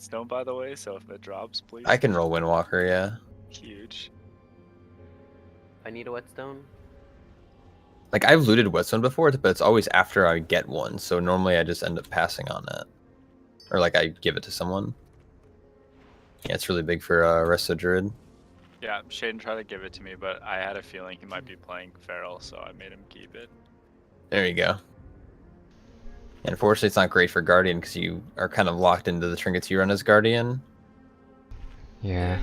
whetstone, by the way, so if it drops, please. I can roll Windwalker, yeah. Huge. I need a whetstone. Like, I've looted whetstone before, but it's always after I get one, so normally I just end up passing on it. Or, like, I give it to someone. Yeah, it's really big for Resto Druid. Yeah, Shaden tried to give it to me, but I had a feeling he might be playing Feral, so I made him keep it. There you go. And unfortunately, it's not great for Guardian, because you are kind of locked into the trinkets you run as Guardian. Yeah.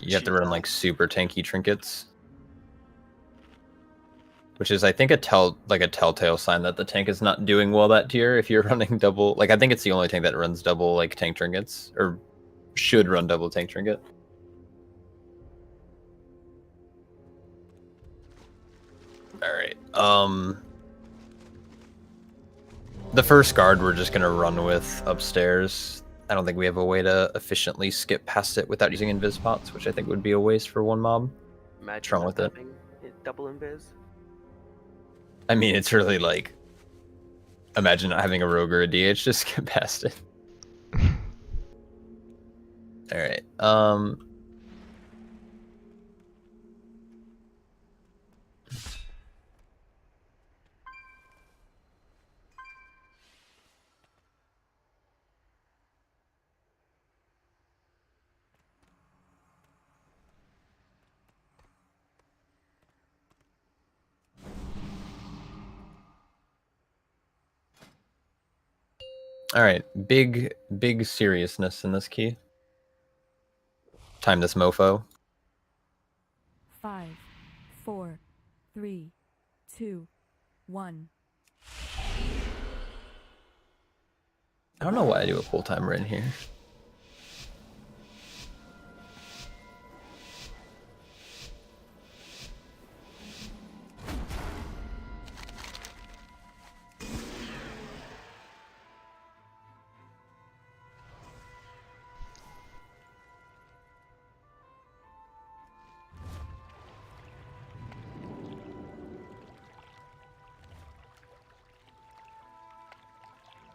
You have to run, like, super tanky trinkets. Which is, I think, a telltale sign that the tank is not doing well that tier. If you're running double, like, I think it's the only tank that runs double, like, tank trinkets, or should run double tank trinket. All right. The first guard we're just gonna run with upstairs. I don't think we have a way to efficiently skip past it without using invis pots, which I think would be a waste for one mob. Imagine What's wrong with it? having double invis. I mean, it's really like, imagine not having a rogue or a DH, just skip past it. All right. All right, big seriousness in this key. Time this mofo. 5, 4, 3, 2, 1. I don't know why I do a pull timer in here.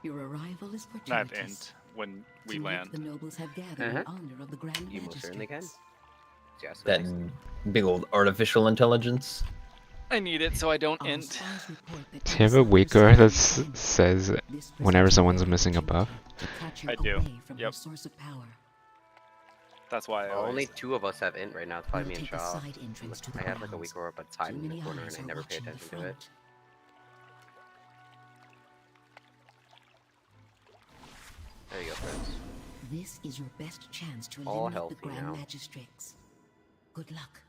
Your arrival is Not fortuitous. int when we Tonight land. The nobles have gathered in honor of the Grand You most certainly can. Magistrates. Yes, That big old artificial intelligence. I need it so I don't Our int. spies report that Do you have a Elsa weaker was that taken. says This whenever presents someone's an missing a buff? opportunity to catch her I do. away from her Yep. source of power. That's why I Well, only always... two of us have int right now. It's probably We'll me and take a Shaw. side entrance to the I have like a grounds. weak orb but Too tied in the many corner eyes and I are never pay watching the attention to it. front. There you go, friends. This is your best chance to All eliminate the healthy Grand now. Magistrates. Good luck.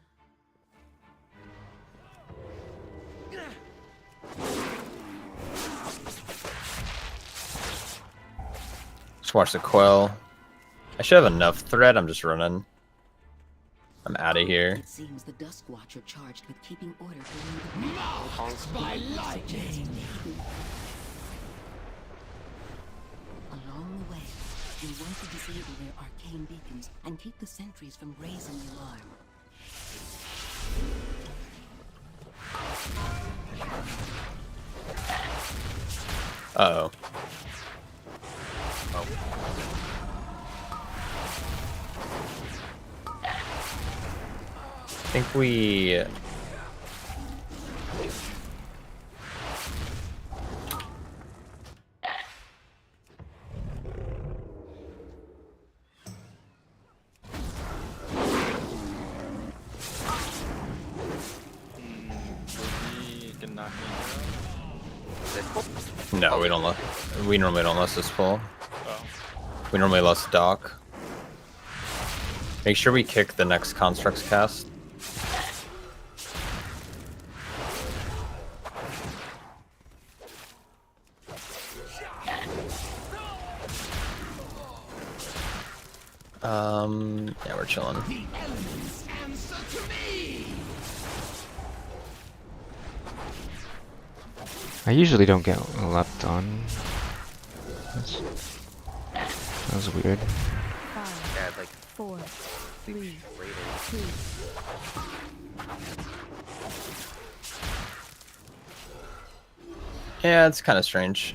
Just watch the quell. I should have enough thread. I'm just running. I'm out of here. It seems the Dusk Watcher charged with keeping order during the Along the way, you'll want to disable their arcane beacons and keep the sentries from raising the alarm. Uh-oh. I think we... We can knock me This pull? No, we don't. We normally don't lose this pull. down. Oh. We normally lose dock. Make sure we kick the next constructs cast. Yeah, we're chilling. I usually don't get left on. That was weird. 5, Yeah, like 4, 3, rating. 2. Yeah, it's kind of strange.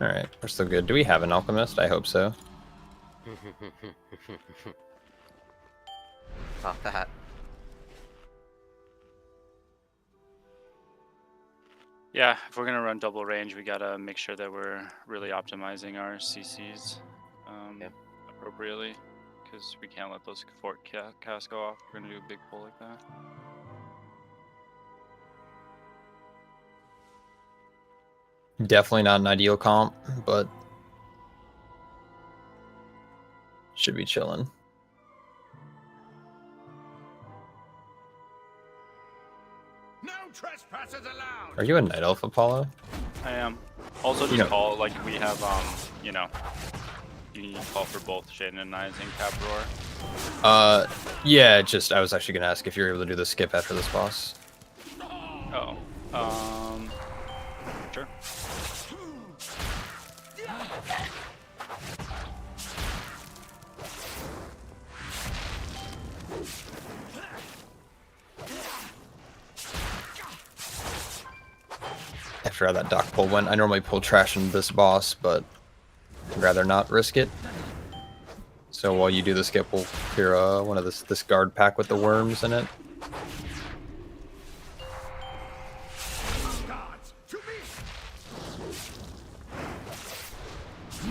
All right, we're still good. Do we have an alchemist? I hope so. About that. Yeah, if we're gonna run double range, we gotta make sure that we're really optimizing our CCs Yeah. appropriately, because we can't let those fort casts go off. We're gonna do a big pull like that. Definitely not an ideal comp, but should be chilling. No trespassers allowed. Are you a night elf, Apollo? I am. Also, You just know- call like we have you know, you need to call for both Shaden and I in Cap Roar. Yeah. Just I was actually gonna ask if you're able to do the skip after this boss. Oh, sure. I forgot that dock pull went. I normally pull trash in this boss, but I'd rather not risk it. So while you do the skip, we'll clear one of this guard pack with the worms in it. Guards, to me.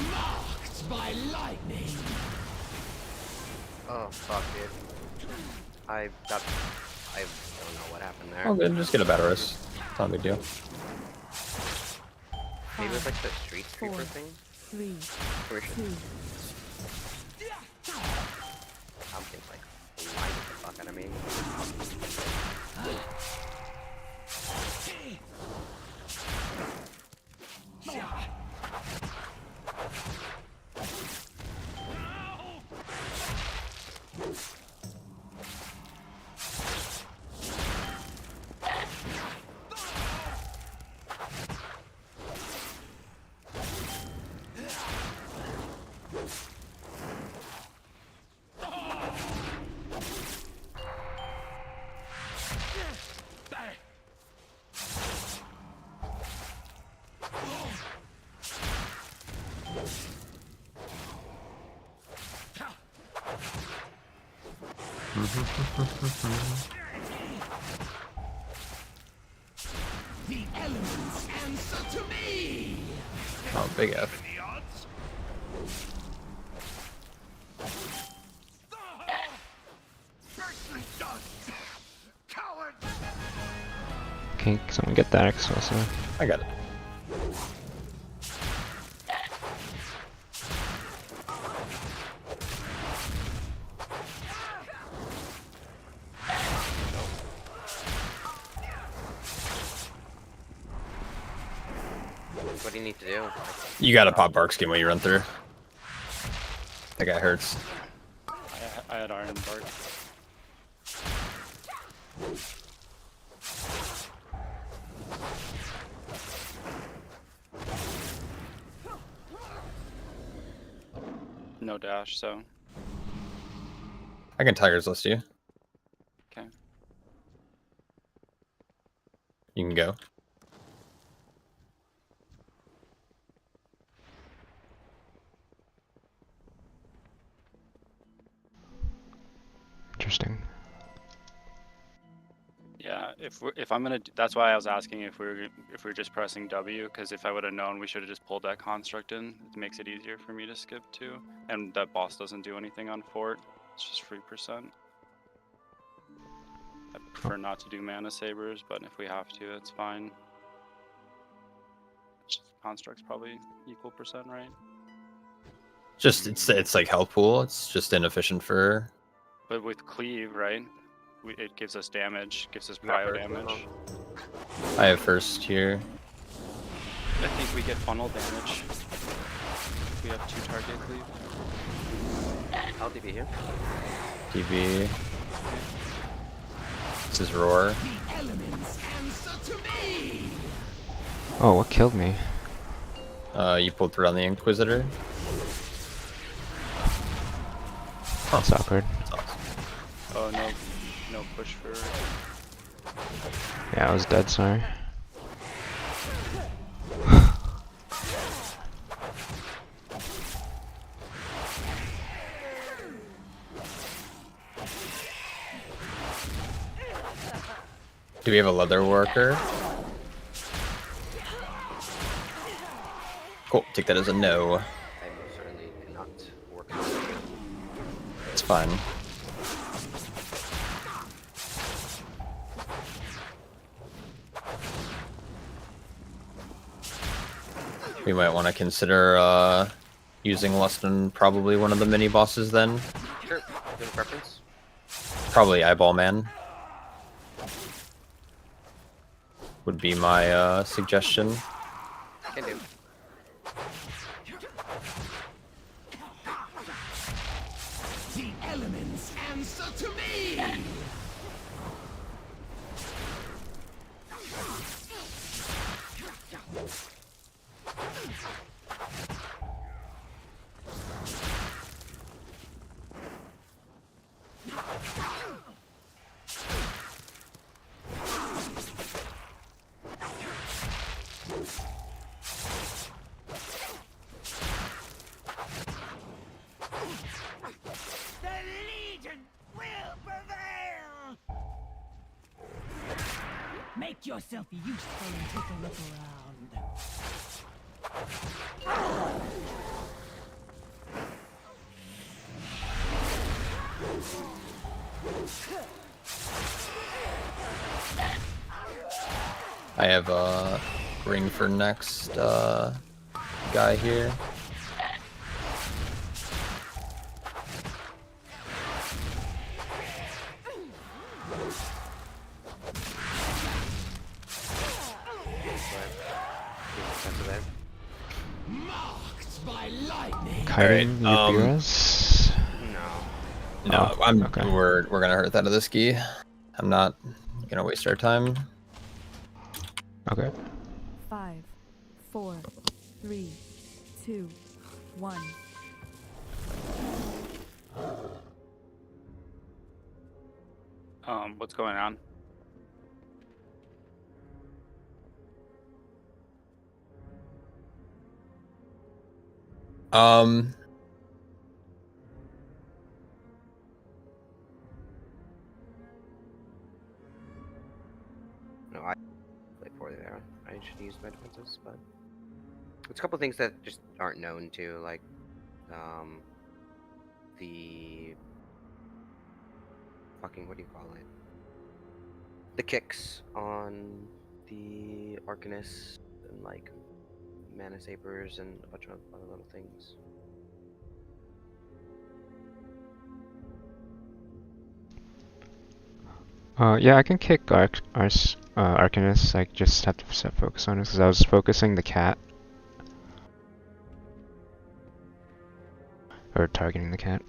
Marked by lightning. Oh fuck, dude. I don't know what happened there. Oh, good. Just get a battle rest. It's not a big deal. Maybe it was like the street creeper Four. thing. 3, Where should 2, Pumpkin's like blinded the fuck out of me. The elements answer to me. Oh, big F. The odds. Firstly done. Coward. Can someone get that explosive? I got it. What do you need to do? You gotta pop bark skin when you run through. That guy hurts. I had iron bark. No dash, so I can Tiger's List you. okay. You can go. Interesting. Yeah, if I'm gonna, that's why I was asking if we're just pressing W, because if I would have known, we should have just pulled that construct in. It makes it easier for me to skip too, and that boss doesn't do anything on fort. It's just free percent. I prefer not to do mana sabers, but if we have to, it's fine. Construct's probably equal percent, right? Just it's like health pool. It's just inefficient for. But with cleave, right? It gives us damage, gives us prio damage. I have first here. I think we get funnel damage. We have 2 target cleave. I'll DB here. TV. This is roar. The elements answer to me. Oh, what killed me? You pulled through on the Inquisitor. That's awkward. That's awesome. Oh no push for. Yeah, I was dead, sorry. Do we have a leather worker? Cool. Take that as a no. I most certainly cannot work. It's fine. We might want to consider using less than probably one of the mini bosses then. Sure. Do you have a preference? Probably Eyeball Man would be my suggestion. Can do. The elements answer to me. The Legion will prevail. Make yourself useful and take a look around. I have a ring for next guy here. Marked by lightning. Kiting Alright, Yubiras? No. No, okay. we're gonna hurt that of the ski. I'm not gonna waste our time. Okay. 5, 4, 3, 2, 1. What's going on? Um, No, I play poorly there. I should use my defenses, but there's a couple things that just aren't known to, like the fucking, what do you call it? The kicks on the Arcanist and like mana sabers and a bunch of other little things. Yeah, I can kick Arcanist. I just have to set focus on it because I was focusing the cat. Or targeting the cat.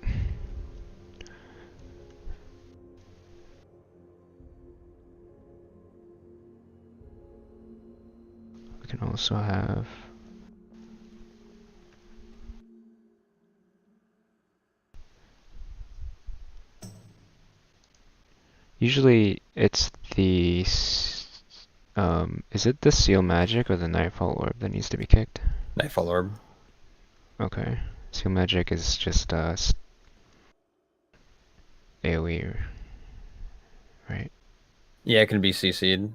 We can also have... Usually it's the... is it the Seal Magic or the Nightfall Orb that needs to be kicked? Nightfall Orb. Okay. Seal Magic is just AoE, right? Yeah, it can be CC'd.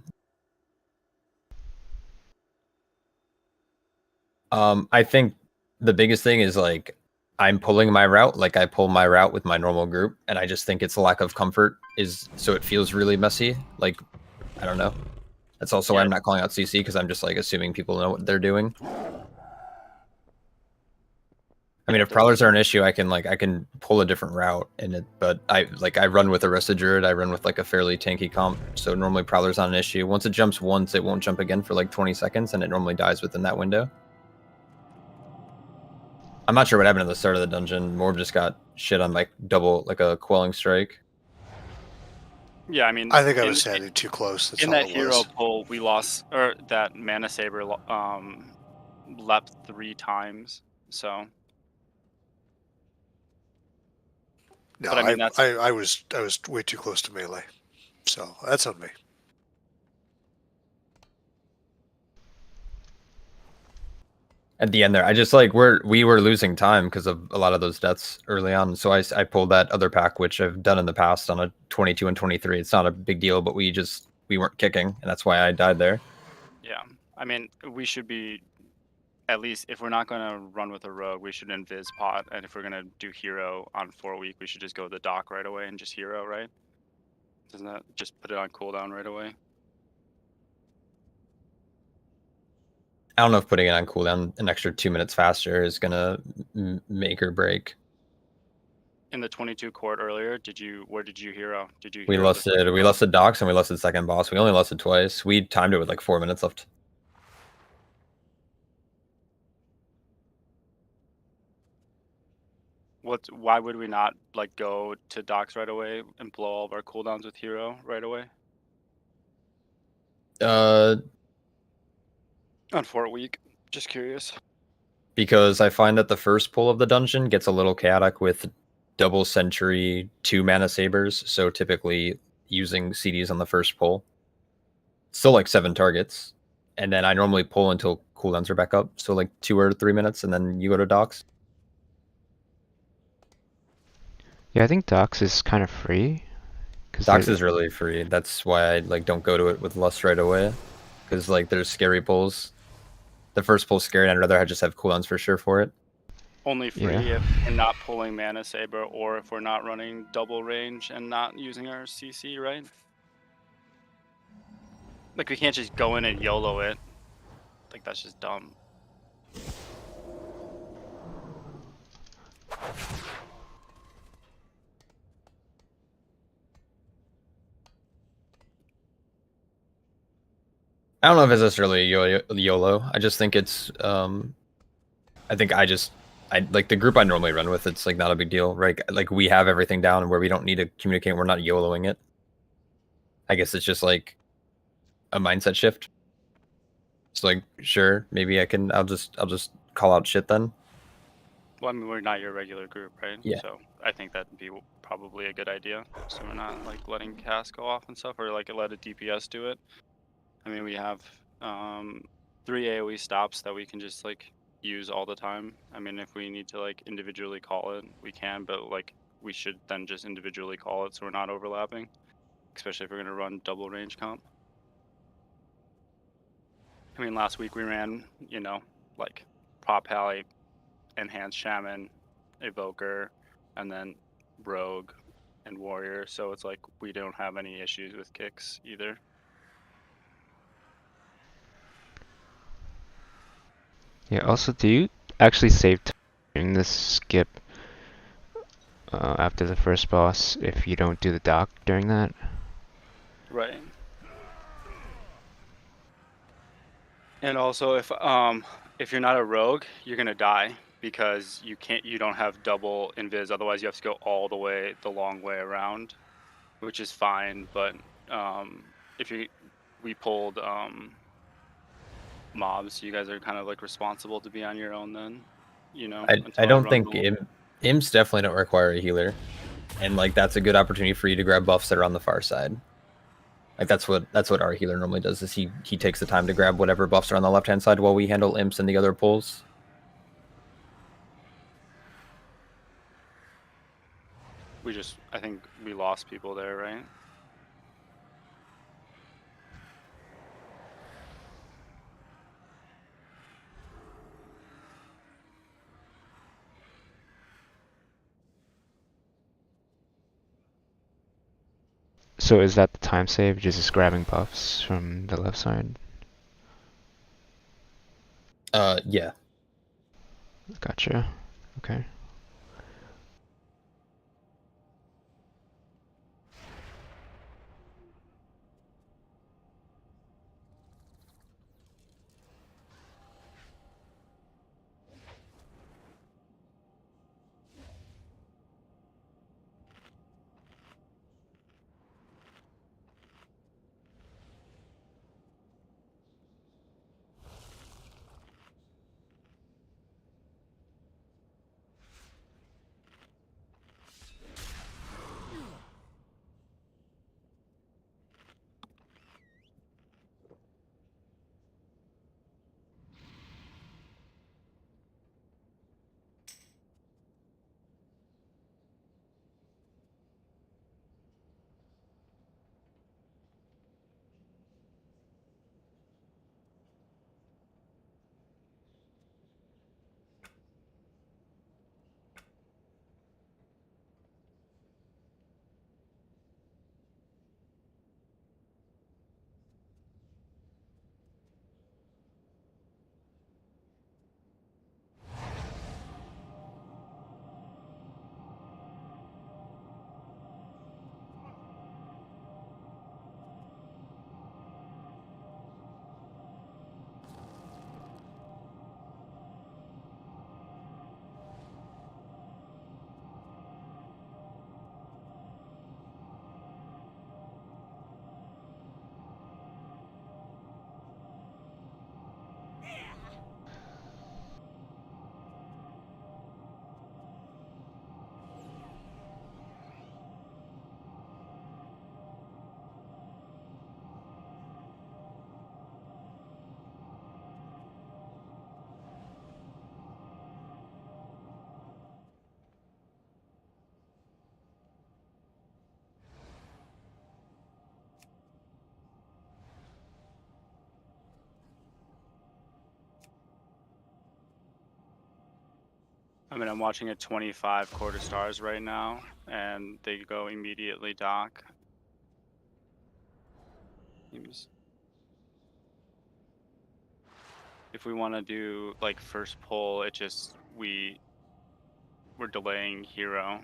I think the biggest thing is like I'm pulling my route, like I pull my route with my normal group, and I just think it's a lack of comfort so it feels really messy. Like, I don't know. That's also why I'm not calling out CC, because I'm just like assuming people know what they're doing. I mean, if prowlers are an issue, I can pull a different route in it, but I run with a Arrested Druid, I run with like a fairly tanky comp, so normally prowler's not an issue. Once it jumps once, it won't jump again for like 20 seconds, and it normally dies within that window. I'm not sure what happened at the start of the dungeon. Morb just got shit on like a quelling strike. Yeah, I mean, I think I was standing too close. That's in all that it hero was. pull, we lost, or that mana saber leapt 3 times. So, No, but I mean, that's I was way too close to melee, so that's on me. At the end there, I just like we were losing time because of a lot of those deaths early on. So I pulled that other pack, which I've done in the past on a 22 and 23. It's not a big deal, but we we weren't kicking, and that's why I died there. Yeah, I mean, we should be, at least if we're not going to run with a rogue, we should invis pot, and if we're going to do hero on 4 week, we should just go to the dock right away and just hero, right? Doesn't that just put it on cooldown right away? I don't know if putting it on cooldown an extra 2 minutes faster is gonna make or break. In the 22 court earlier, where did you hero? Did you We hero the lost second it. We boss? lost the docks and we lost the second boss. We only lost it twice. We timed it with like 4 minutes left. Why would we not like go to docks right away and blow all of our cooldowns with hero right away on Fort Week? Just curious. Because I find that the first pull of the dungeon gets a little chaotic with double sentry 2 mana sabers. So typically using CDs on the first pull. Still like 7 targets. And then I normally pull until cooldowns are back up. So like 2 or 3 minutes and then you go to docks. Yeah, I think Docs is kind of free. Docks is really free. That's why I like don't go to it with Lust right away. Because like there's scary pulls. The first pull's scary, and I'd rather just have cooldowns for sure for it. Only free Yeah. if we're not pulling Mana Saber or if we're not running double range and not using our CC, right? Like we can't just go in and YOLO it. Like that's just dumb. I don't know if it's necessarily YOLO. I just think it's I think I like the group I normally run with, it's like not a big deal, right? Like we have everything down where we don't need to communicate, we're not YOLOing it. I guess it's just like a mindset shift. It's like, sure, maybe I'll just call out shit then. Well, I mean, we're not your regular group, right? Yeah. So I think that'd be probably a good idea. So we're not like letting cast go off and stuff, or like let a DPS do it. I mean, we have 3 AoE stops that we can just like use all the time. I mean, if we need to like individually call it, we can, but like we should then just individually call it so we're not overlapping, especially if we're gonna run double range comp. I mean, last week we ran, you know, like Prop Pally, Enhanced Shaman, Evoker, and then Rogue and Warrior, so it's like we don't have any issues with kicks either. Yeah, also, do you actually save time during this skip after the first boss if you don't do the dock during that? Right. And also, if you're not a rogue, you're gonna die because you don't have double invis. Otherwise, you have to go all the way the long way around, which is fine. But if we pulled mobs, so you guys are kind of like responsible to be on your own then, you know. I don't run think the- imps definitely don't require a healer. And like that's a good opportunity for you to grab buffs that are on the far side. Like that's what our healer normally does, is he takes the time to grab whatever buffs are on the left hand side while we handle imps and the other pulls. I think we lost people there, right? So is that the time save, just grabbing buffs from the left side? Yeah. Gotcha. Okay. I mean, I'm watching a 25 quarter stars right now, and they go immediately dock. If we want to do like first pull, it just we're delaying hero.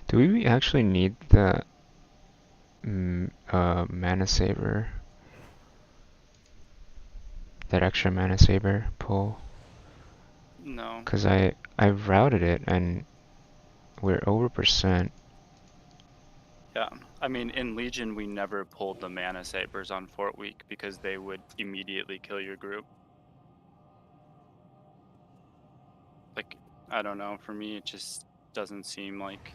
Do we actually need the mana saver? That extra mana saver pull? No. Cause I've routed it and we're over %. Yeah. I mean, in Legion, we never pulled the mana sabers on Fort Week because they would immediately kill your group. Like, I don't know. For me, it just doesn't seem like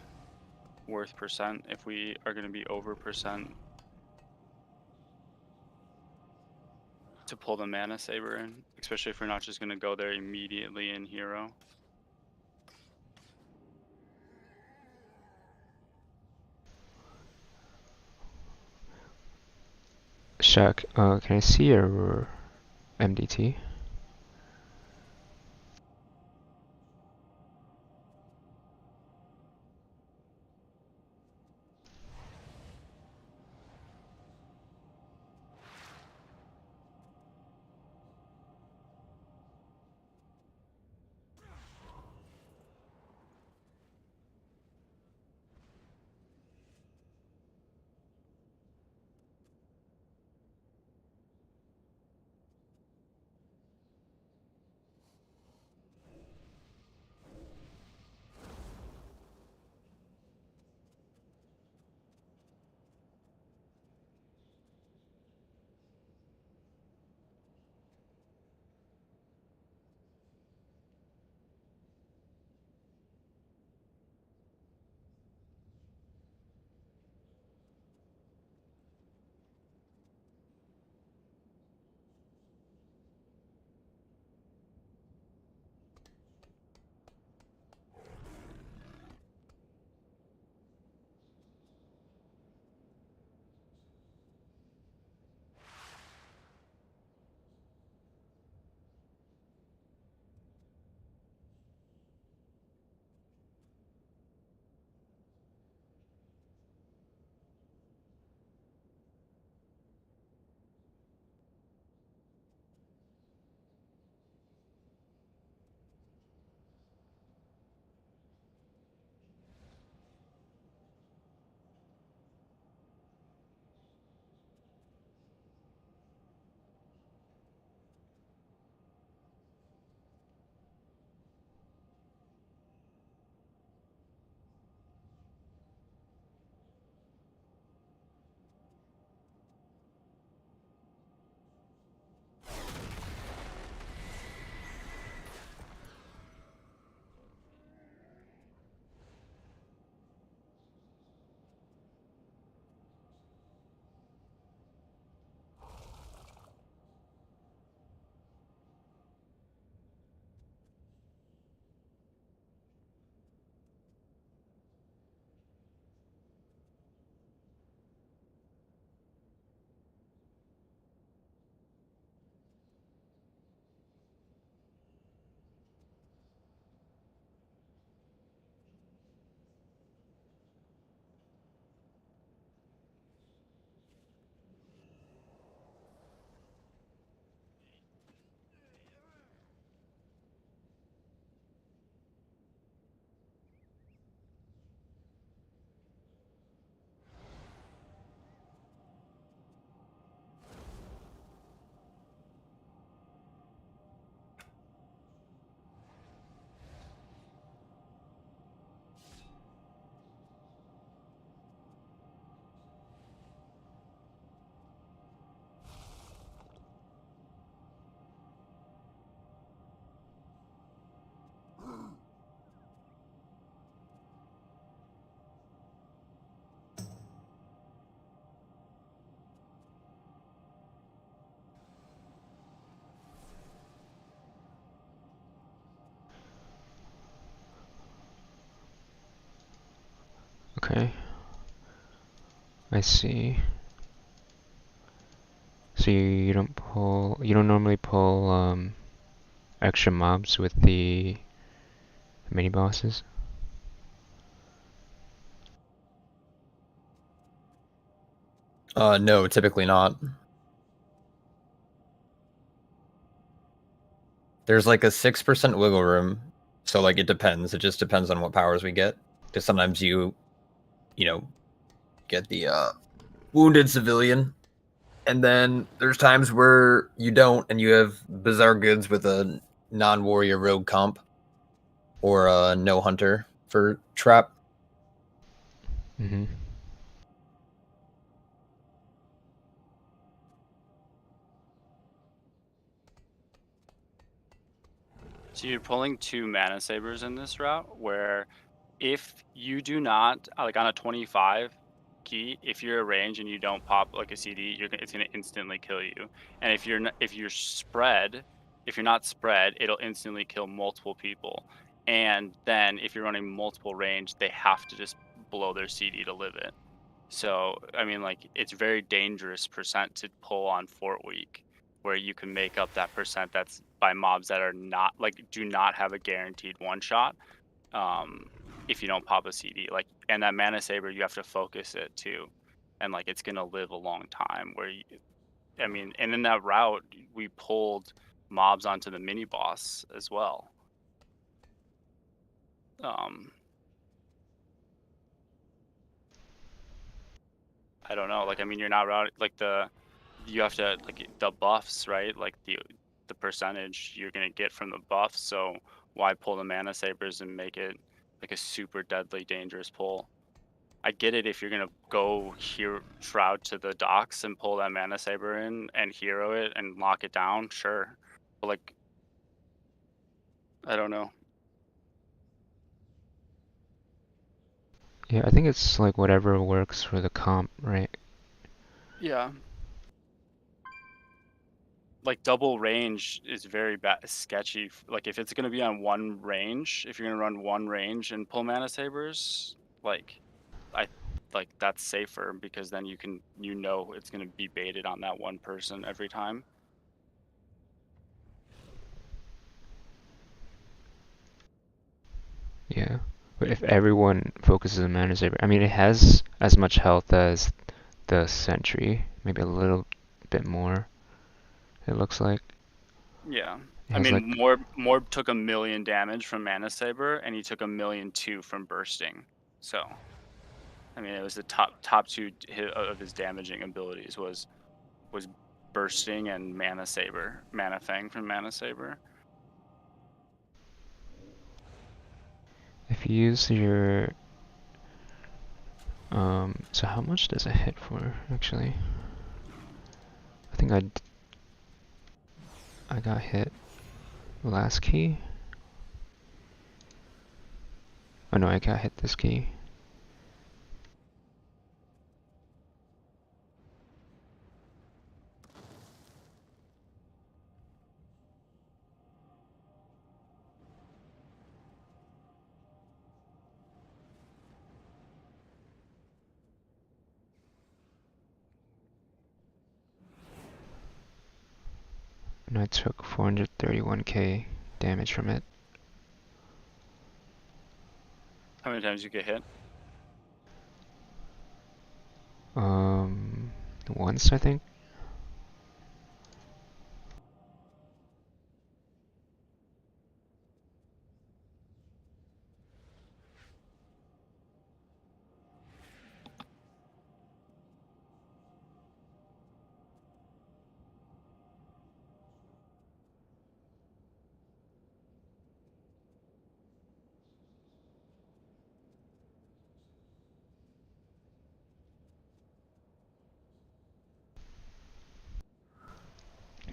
worth % if we are going to be over % to pull the mana saber in, especially if we're not just going to go there immediately in hero. Shaq, can I see your MDT? Okay. I see. So you don't normally pull extra mobs with the mini bosses? No, typically not. There's like a 6% wiggle room, so like it depends. It just depends on what powers we get. Because sometimes you know, get the wounded civilian, and then there's times where you don't, and you have bizarre goods with a non-warrior rogue comp or a no hunter for trap. Mm-hmm. So you're pulling 2 mana sabers in this route, where if you do not like on a 25 key, if you're a range and you don't pop like a CD, it's gonna instantly kill you. And if you're spread, if you're not spread, it'll instantly kill multiple people. And then if you're running multiple range, they have to just blow their CD to live it. So I mean, like, it's very dangerous percent to pull on Fort Week, where you can make up that percent that's by mobs that are not like do not have a guaranteed one shot. If you don't pop a CD, like, and that mana saber, you have to focus it too, and like it's gonna live a long time. I mean, and in that route, we pulled mobs onto the mini boss as well. I don't know. Like, I mean, you're not like you have to like the buffs, right? Like the percentage you're gonna get from the buffs. So why pull the mana sabers and make it like a super deadly dangerous pull? I get it if you're gonna go here shroud to the docks and pull that mana saber in and hero it and lock it down, sure. But like, I don't know. Yeah, I think it's like whatever works for the comp, right? Yeah. Like double range is very sketchy. Like if it's gonna be on one range, if you're gonna run one range and pull mana sabers, like I like that's safer because then you know it's gonna be baited on that one person every time. Yeah. But if everyone focuses on mana saber, I mean, it has as much health as the sentry, maybe a little bit more. It looks like Yeah. it I has like mean, Morb took 1,000,000 damage from Mana Saber, and he took 1,000,002 from bursting. So, I mean, it was the top two of his damaging abilities was bursting and Mana Saber, Mana Fang from Mana Saber. if you use your so how much does it hit for actually? I think I got hit last key. Oh no, I got hit this key. And I took 431k damage from it. How many times you get hit? Once I think.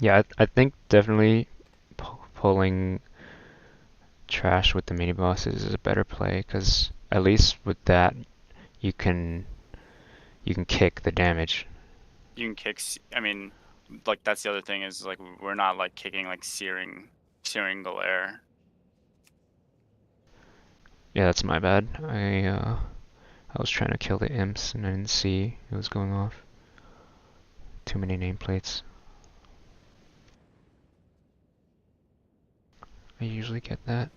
Yeah, I think definitely pulling trash with the mini bosses is a better play because at least with that you can kick the damage. You can kick. I mean, like that's the other thing is like we're not like kicking like searing glare. Yeah, that's my bad. I was trying to kill the imps and I didn't see it was going off. Too many nameplates. I usually get that.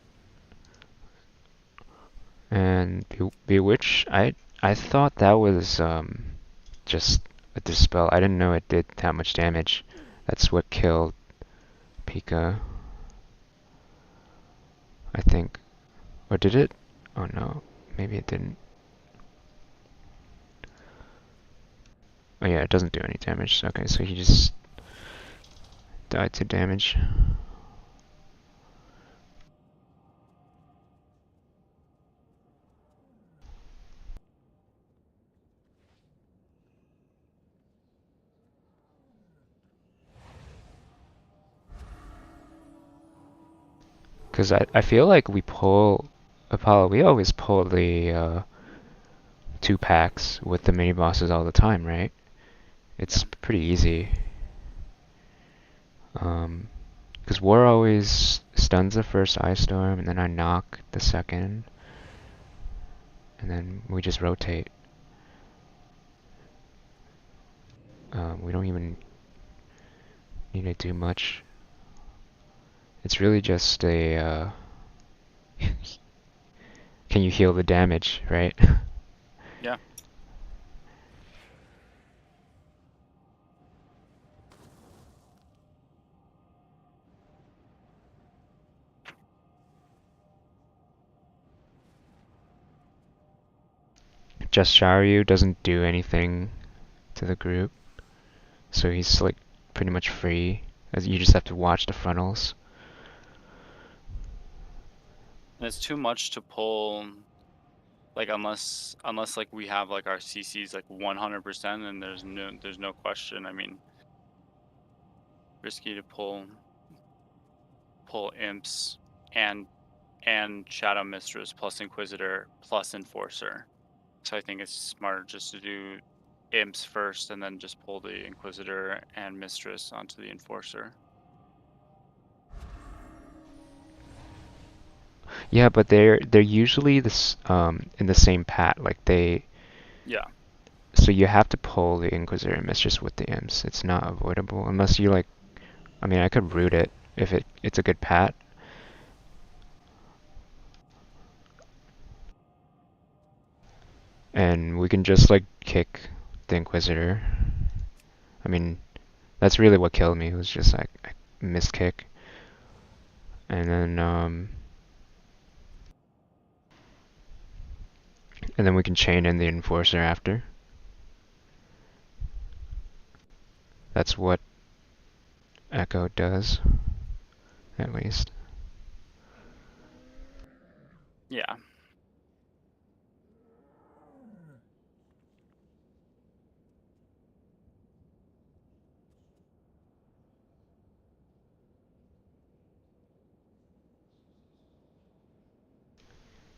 And Bewitch, I thought that was just a dispel. I didn't know it did that much damage. That's what killed Pika, I think. Or did it? Oh no, maybe it didn't. Oh yeah, it doesn't do any damage. Okay, so he just died to damage. Because I feel like we pull Apollo, we always pull the 2 packs with the mini bosses all the time, right? It's pretty easy. Because War always stuns the first Ice Storm, and then I knock the second, and then we just rotate. We don't even need to do much. It's really just a can you heal the damage, right? Yeah. Just Sharyu doesn't do anything to the group, so he's like pretty much free. As you just have to watch the frontals. And it's too much to pull, like unless like we have like our CCs like 100%, and there's no question. I mean, risky to pull imps and Shadow Mistress plus Inquisitor plus Enforcer. So I think it's smarter just to do imps first and then just pull the Inquisitor and Mistress onto the Enforcer. Yeah, but they're usually this in the same pat. Like they. Yeah. So you have to pull the Inquisitor and Mistress with the imps. It's not avoidable unless you like. I mean, I could root it if it's a good pat. And we can just like kick the Inquisitor. I mean, that's really what killed me. It was just like I missed kick. And then we can chain in the Enforcer after. That's what Echo does, at least. Yeah.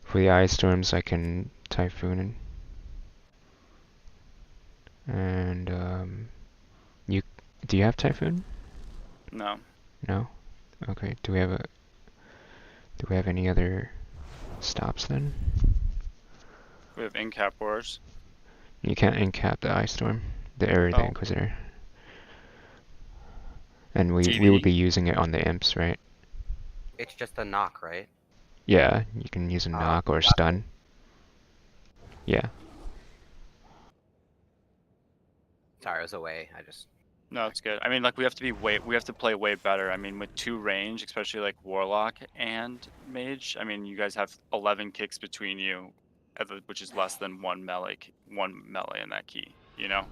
For the Ice Storms, I can Typhoon. And do you have Typhoon? No. No? Okay, do we have any other stops then? We have Incap Wars. You can't incap the Ice Storm, the Oh. Inquisitor. And we would be using it on the imps, right? It's just a knock, right? Yeah, you can use a knock or a stun. Yeah. Sorry, I was away. I just. No, it's good. I mean, like we have to play way better. I mean, with 2 range, especially like Warlock and Mage. I mean, you guys have 11 kicks between you, which is less than one melee in that key. You know.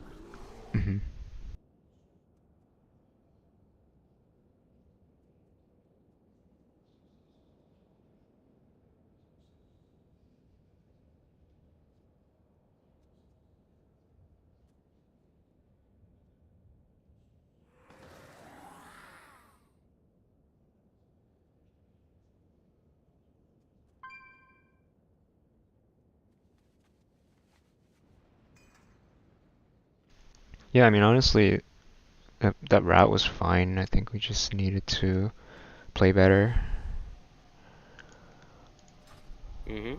Mm-hmm. Yeah, I mean, honestly, that route was fine. I think we just needed to play better. Mm-hmm.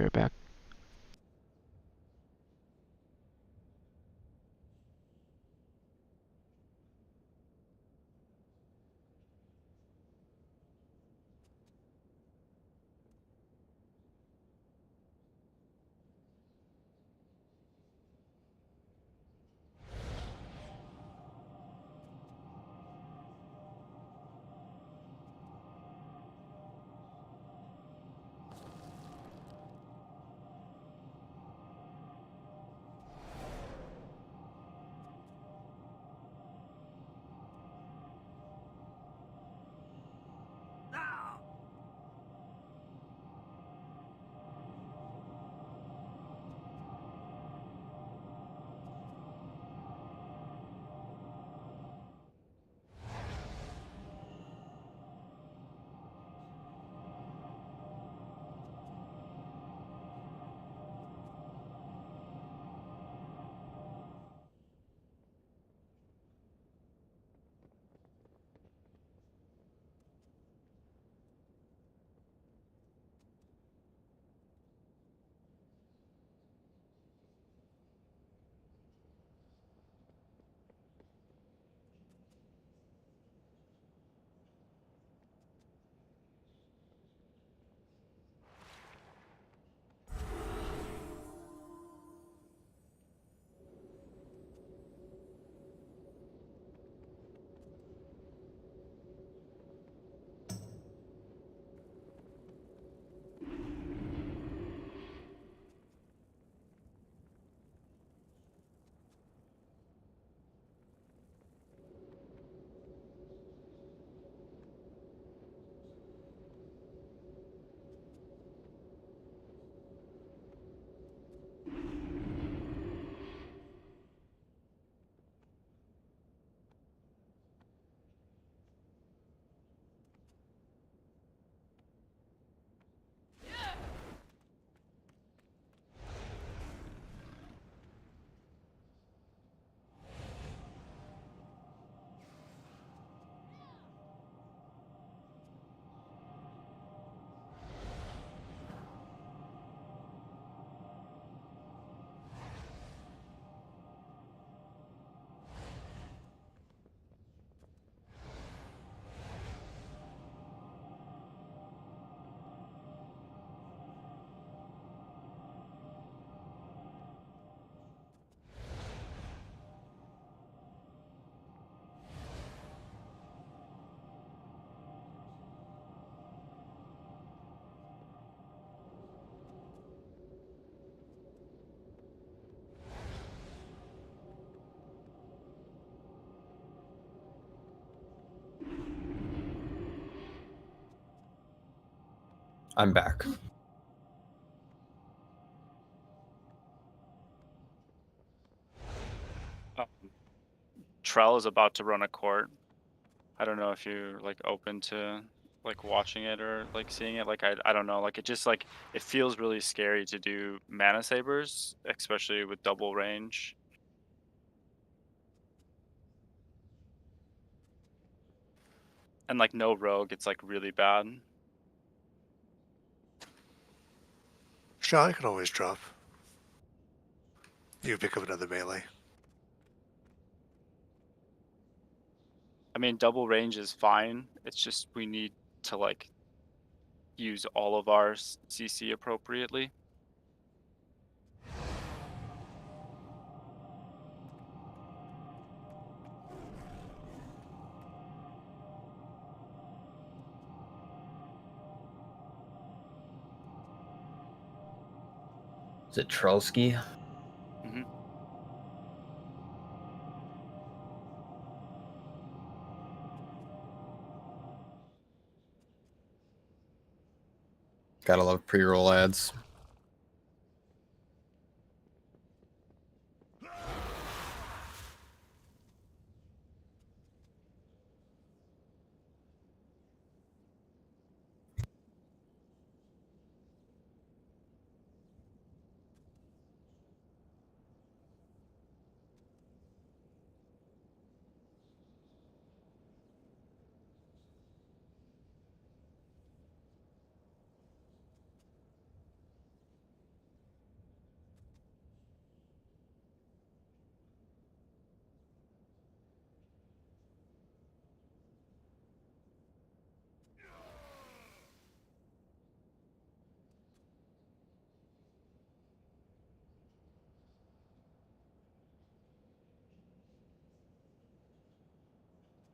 be right back. I'm back. Trell is about to run a court. I don't know if you're like open to like watching it or like seeing it. Like I don't know. Like it just like it feels really scary to do mana sabers, especially with double range. And like no rogue, it's like really bad. Sean, I can always drop. You pick up another melee. I mean, double range is fine. It's just we need to like use all of our CC appropriately. Is it Trolsky? Hmm. Gotta love pre-roll ads.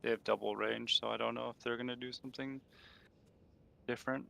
they have double range, so I don't know if they're gonna do something different.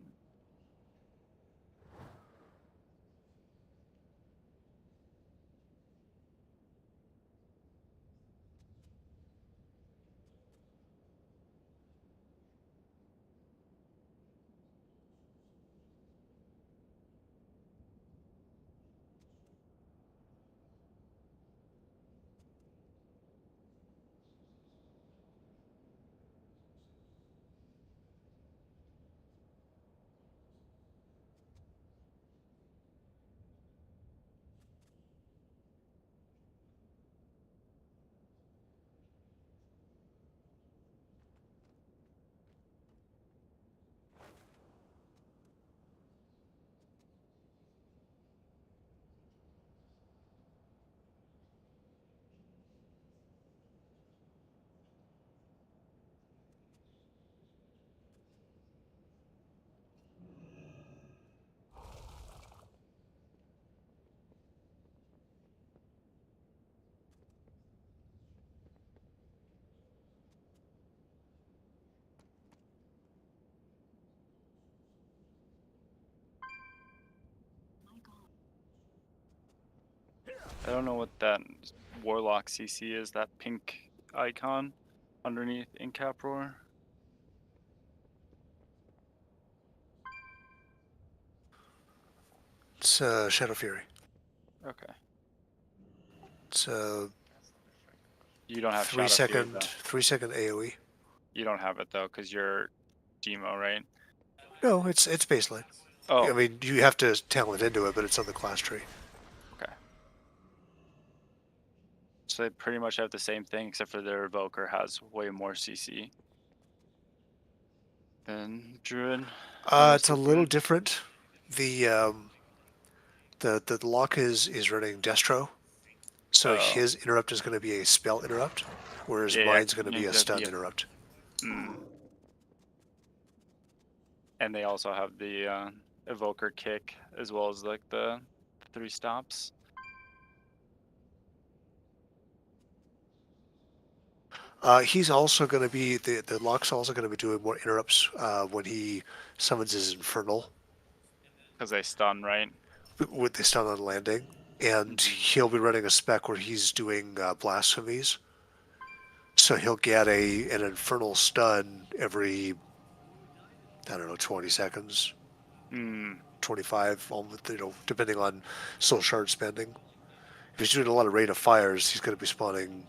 I don't know what that Warlock CC is, that pink icon underneath Incap Roar. It's Shadow Fury. Okay. It's You don't have 3 Shadow Fury, second though. 3 second AOE. You don't have it, though, because you're Demo, right? No, it's baseline. Oh, I mean, you have to talent into it, but it's on the class tree. okay. So they pretty much have the same thing, except for their Evoker has way more CC than Druid. It's a little Super. different. The the lock is running Destro, so Oh. his interrupt is going to be a spell interrupt, whereas Yeah, mine's going to yeah, be a that'd stun be a- interrupt. And they also have the Evoker kick, as well as like the 3 stops. He's also going to be the lock's also going to be doing more interrupts when he summons his infernal Because they stun, right? with the stun on landing, and he'll be running a spec where he's doing blasphemies. So he'll get an infernal stun every, I don't know, 20 seconds, 25, depending on soul shard spending. If he's doing a lot of rate of fires, he's going to be spawning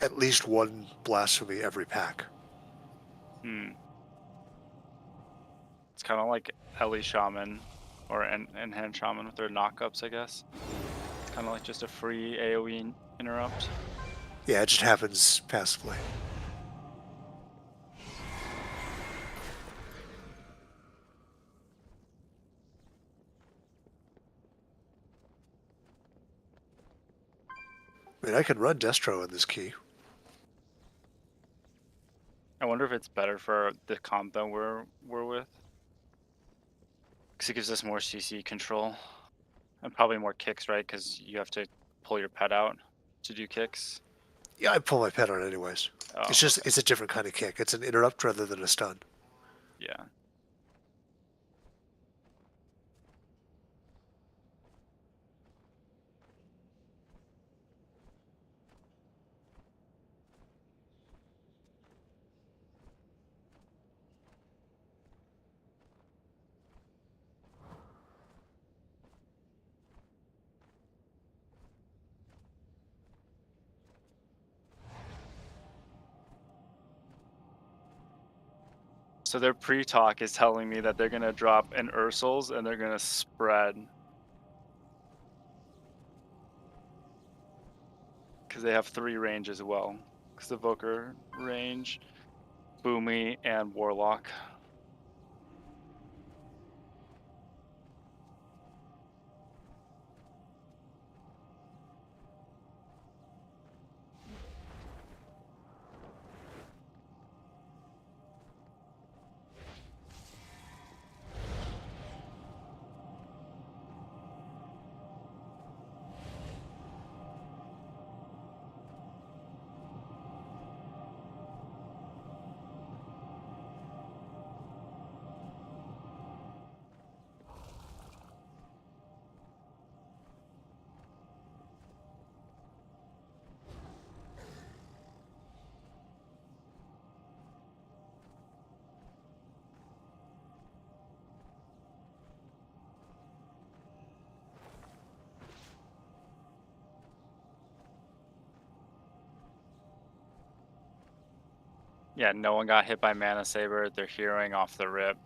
at least one blasphemy every pack. It's kind of like Ellie Shaman or Enhance Shaman with their knockups, I guess. It's kind of like just a free AoE interrupt. Yeah, it just happens passively. I mean, I can run Destro in this key. I wonder if it's better for the comp that we're with. Because it gives us more CC control. And probably more kicks, right? Because you have to pull your pet out to do kicks. Yeah, I pull my pet on anyways. Oh, It's just, okay. it's a different kind of kick. It's an interrupt rather than a stun. Yeah. So their pre-talk is telling me that they're going to drop an Ursul's and they're going to spread. Because they have 3 range as well. Because the Evoker range, Boomy, and Warlock. Yeah, no one got hit by Mana Saber. They're heroing off the rip.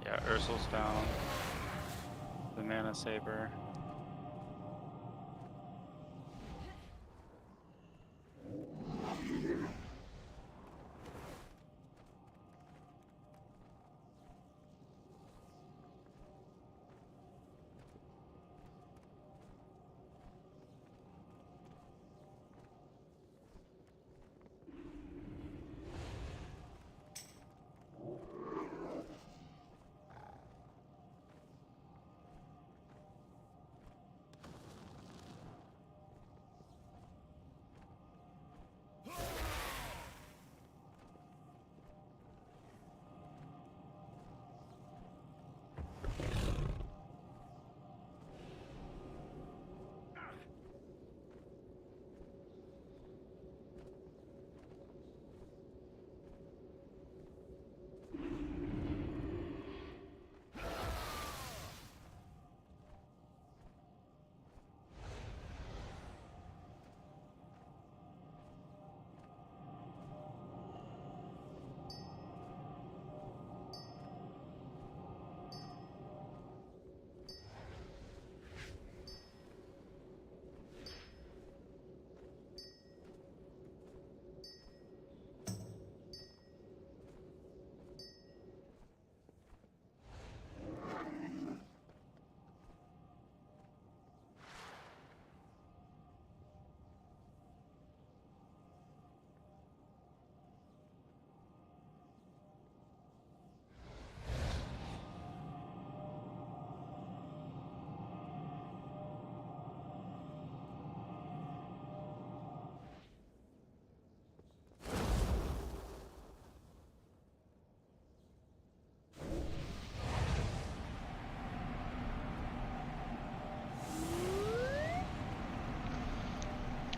Yeah, Ursul's down. The Mana Saber.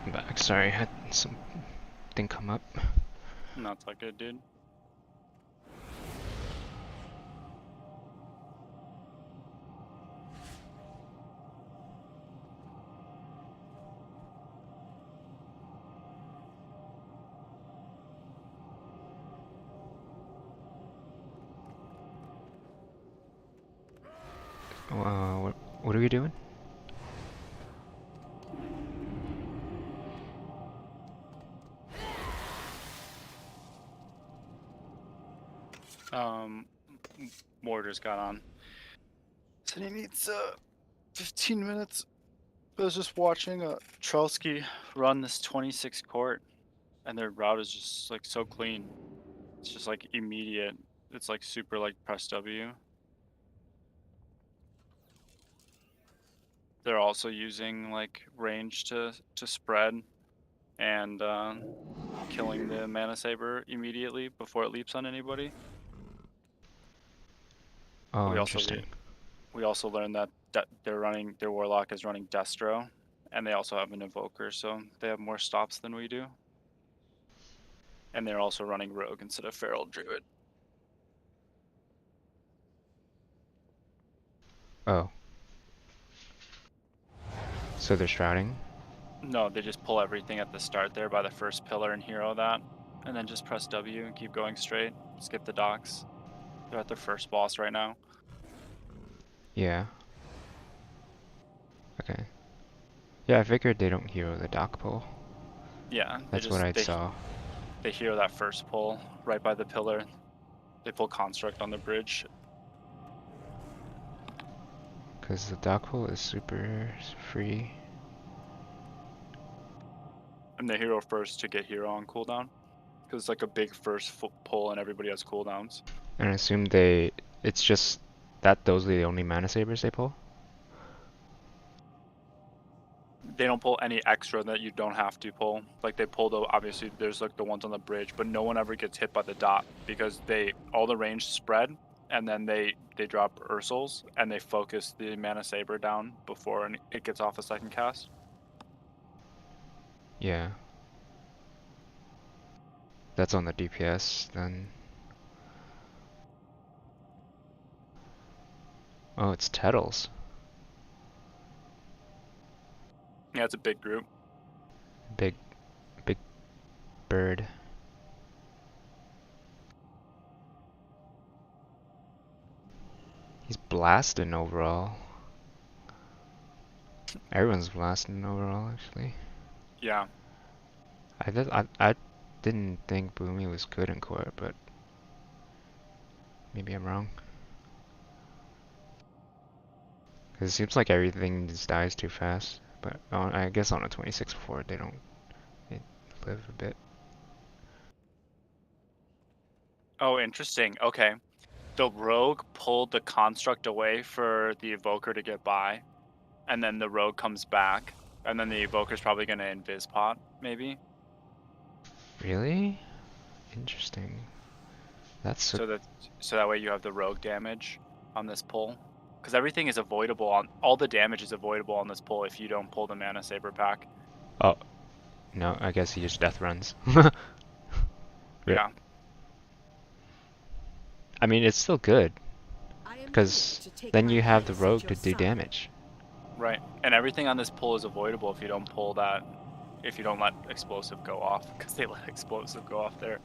I'm back. Sorry, I had something come up. Not that good, dude. What are we doing? Mortar's got on. Said he needs 15 minutes. I was just watching Trelsky run this 26 court, and their route is just like so clean. It's just like immediate It's like super like press W. They're also using like range to spread and killing the mana saber immediately before it leaps on anybody. Oh, we also interesting. we also learned that their warlock is running Destro, and they also have an invoker, so they have more stops than we do. And they're also running rogue instead of feral druid. Oh. So they're shrouding? No, they just pull everything at the start there by the first pillar and hero that, and then just press W and keep going straight. Skip the docks. They're at their first boss right now. Yeah. Okay. Yeah, I figured they don't hero the dock pull. Yeah, That's what I saw. they hero that first pull right by the pillar. They pull construct on the bridge. Because the dock pull is super free. And they hero first to get hero on cooldown, because it's like a big first pull and everybody has cooldowns. And I assume it's just that those are the only mana sabers they pull? They don't pull any extra that you don't have to pull. Like they pull obviously there's like the ones on the bridge, but no one ever gets hit by the dot because all the range spread, and then they drop Ursals and they focus the mana saber down before it gets off a second cast. Yeah. That's on the DPS then. Oh, it's Tettles. Yeah, it's a big group. Big bird. He's blasting overall. Everyone's blasting overall, actually. Yeah. I didn't think Boomy was good in court, but maybe I'm wrong. Because it seems like everything just dies too fast. But I guess on a 26 fort they live a bit. Oh, interesting. Okay. The rogue pulled the construct away for the evoker to get by, and then the rogue comes back, and then the evoker's probably gonna invis pot, maybe. Really? Interesting. That's So that way you have the rogue damage on this pull, because everything is avoidable on all the damage is avoidable on this pull if you don't pull the mana saber pack. Oh, no, I guess he just death runs. Yeah. I mean, it's still good, I am here because to take then my you have the place at rogue your to do side. damage. Right. And everything on this pull is avoidable if you don't pull that. If you don't let explosive go off, because they let explosive go off there.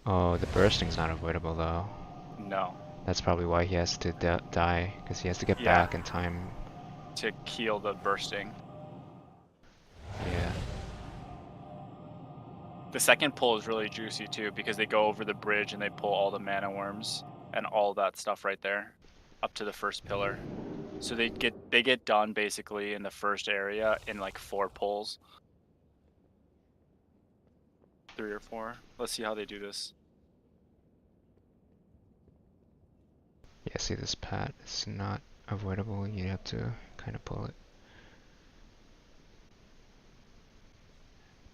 Oh, the bursting's not avoidable though. No. That's probably why he has to die, because he has to get Yeah. back in time. To kill the bursting. Yeah. The second pull is really juicy too, because they go over the bridge and they pull all the mana worms and all that stuff right there up to the first pillar. So they get done basically in the first area in like 4 pulls. 3 or 4. Let's see how they do this. Yeah, see this pat is not avoidable, you have to kind of pull it.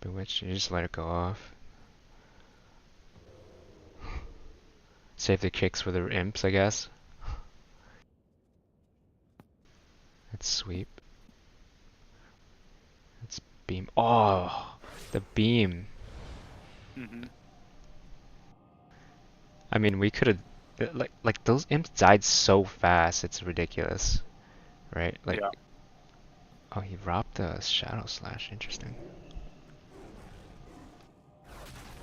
Bewitch, you just let it go off. Save the kicks for the imps, I guess. Let's sweep. Let's beam. Oh, the beam. Mm-hmm. I mean, we could have like those imps died so fast. It's ridiculous, right? Like, Yeah. oh, he robbed the shadow slash. Interesting.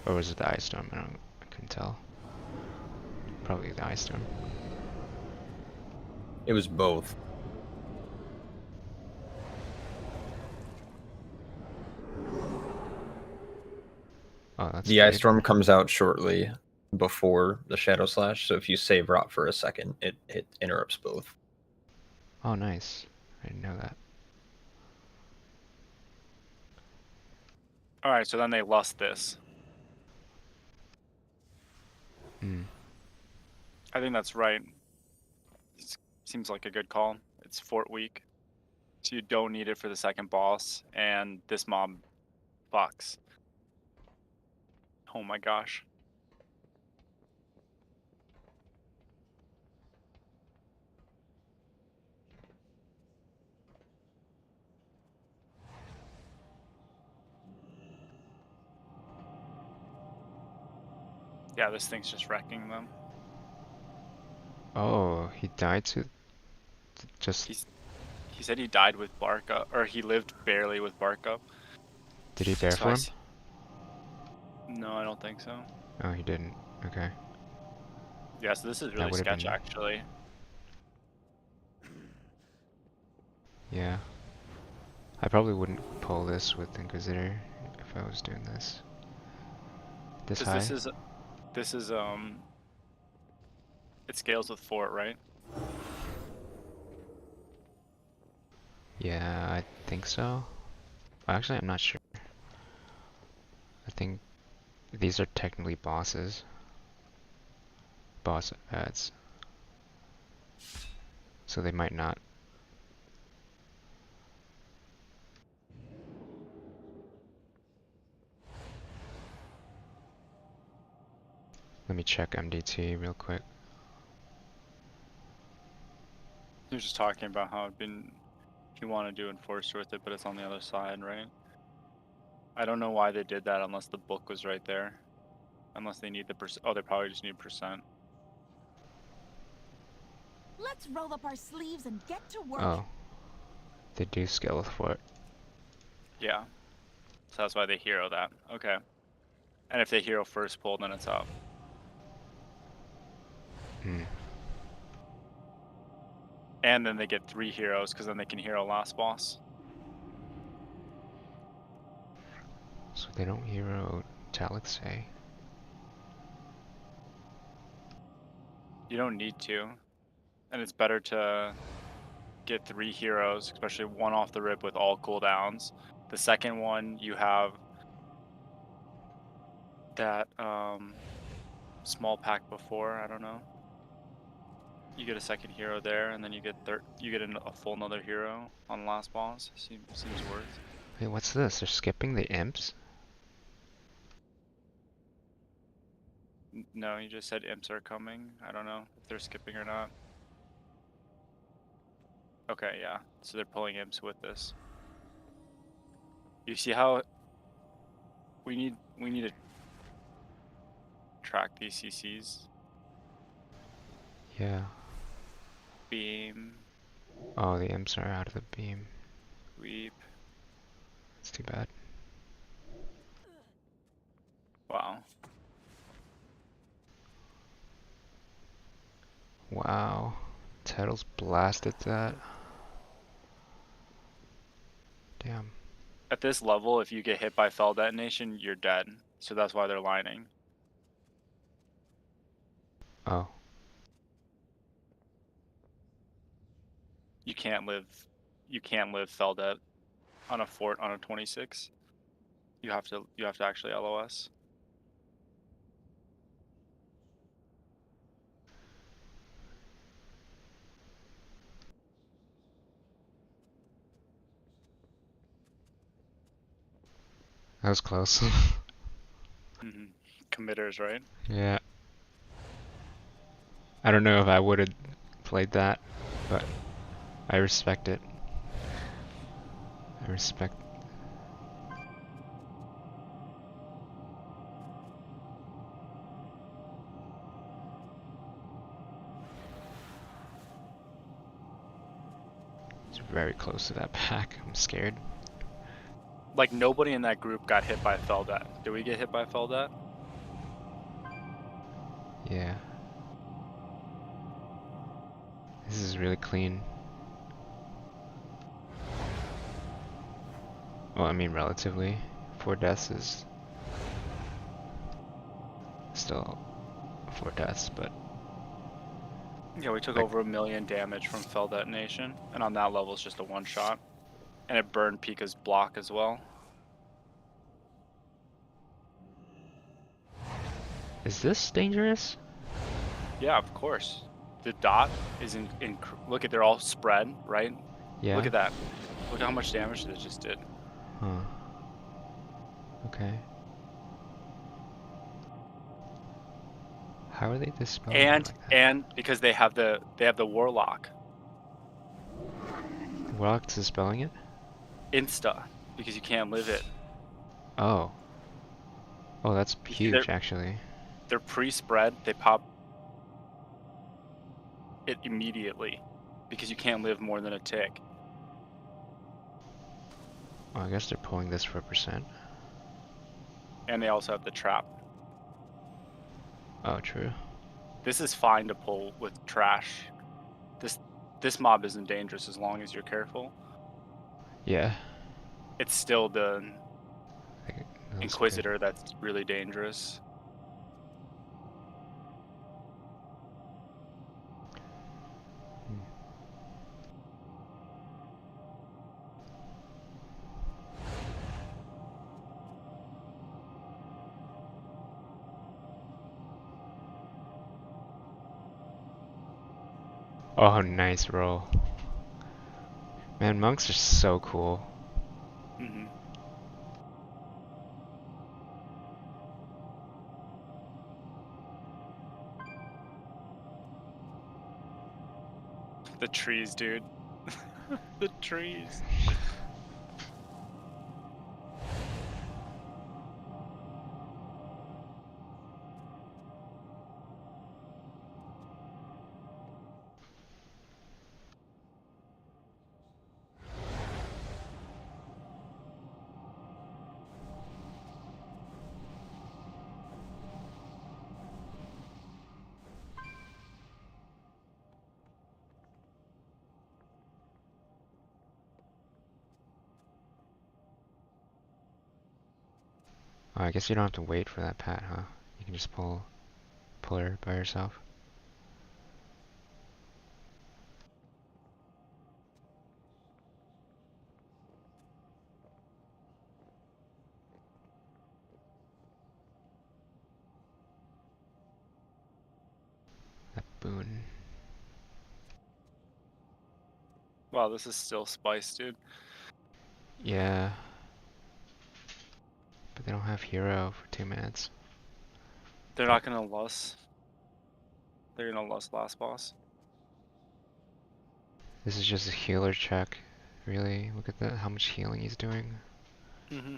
Or was it the ice storm? I couldn't tell. Probably the ice storm. It was both. Oh, that's The ice good. storm comes out shortly before the shadow slash, so if you save rot for a second, it interrupts both. Oh, nice. I didn't know that. All right, so then they lust this. Hmm. I think that's right. Seems like a good call. It's fort weak, so you don't need it for the second boss, and this mob fucks. Oh my gosh. Yeah, this thing's just wrecking them. Oh, he died to just. He said he died with bark up, or he lived barely with bark up. Did he bear So I form? no, I don't think so. Oh, he didn't. Okay. Yeah, so this is That really would have sketch been. actually. Yeah. I probably wouldn't pull this with Inquisitor if I was doing this. This Because high? this is it scales with fort, right? Yeah, I think so. Actually, I'm not sure. I think these are technically bosses. Boss ads. So they might not. Let me check MDT real quick. He was just talking about how it'd been if you want to do enforcer with it, but it's on the other side, right? I don't know why they did that unless the book was right there. Unless they need the percent. Oh, they probably just need percent. Let's roll up our sleeves and get to work. Oh. They do scale with fort. Yeah. So that's why they hero that. Okay. And if they hero first pull, then it's up. Hmm. And then they get 3 heroes, because then they can hero last boss. So they don't hero Talixay. You don't need to. And it's better to get 3 heroes, especially one off the rip with all cooldowns. The second one, you have that small pack before, I don't know. You get a second hero there, and then you get a full another hero on the last boss. Seems worth. Wait, what's this? They're skipping the imps? No, you just said imps are coming. I don't know if they're skipping or not. Okay, yeah. So they're pulling imps with this. You see how we need to track these CCs. Yeah. Beam, Oh, the imps are out of the beam. sweep. It's too bad. Wow. Wow. Title's blasted that. Damn. At this level, if you get hit by fell detonation, you're dead. So that's why they're lining. Oh. You can't live fell det on a fort on a 26. You have to actually LOS. That was close. Committers, right? Yeah. I don't know if I would have played that, but I respect it. I respect. It's very close to that pack. I'm scared. Like nobody in that group got hit by fell det. Did we get hit by fell det? Yeah. This is really clean. Well, I mean, relatively. 4 deaths is still 4 deaths, but Yeah, we took like, over 1 million damage from fell detonation, and on that level it's just a one shot. And it burned Pika's block as well. is this dangerous? Yeah, of course. The dot is in look at, they're all spread, right? Yeah? Look at that. Look at how much damage this just did. Huh. Okay. How are they dispelling it like that? And because they have the warlock Warlock's dispelling it? insta, because you can't live it. Oh. Oh, that's You see huge, actually. they're pre-spread, they pop it immediately because you can't live more than a tick. Well, I guess they're pulling this for %. And they also have the trap. Oh, true. This is fine to pull with trash. This mob isn't dangerous as long as you're careful. Yeah. It's still the That's Inquisitor that's really dangerous. Good. Oh, nice roll. Man, monks are so cool. Mm-hmm. The trees, dude. The trees. Oh, I guess you don't have to wait for that pat, huh? You can just pull her by yourself. That boon. Wow, this is still spice, dude. Yeah. But they don't have hero for 2 minutes. They're not gonna lust. They're gonna lust last boss. This is just a healer check. Really? Look at how much healing he's doing. Mm-hmm.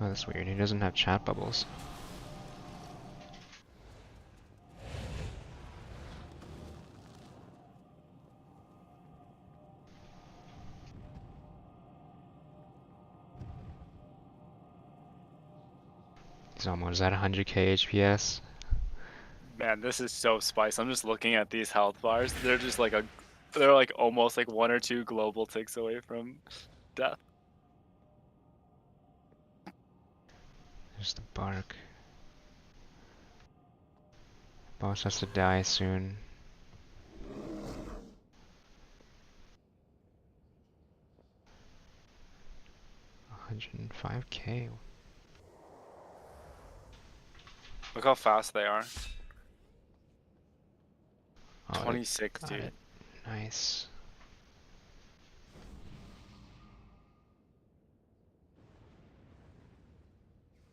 Oh, that's weird. He doesn't have chat bubbles. He's almost at 100k HPS. Man, this is so spice. I'm just looking at these health bars. They're just like they're like almost like 1 or 2 global ticks away from death. There's the bark. Boss has to die soon. $105k. Look how fast they are. Oh, 26, got dude. it. Nice.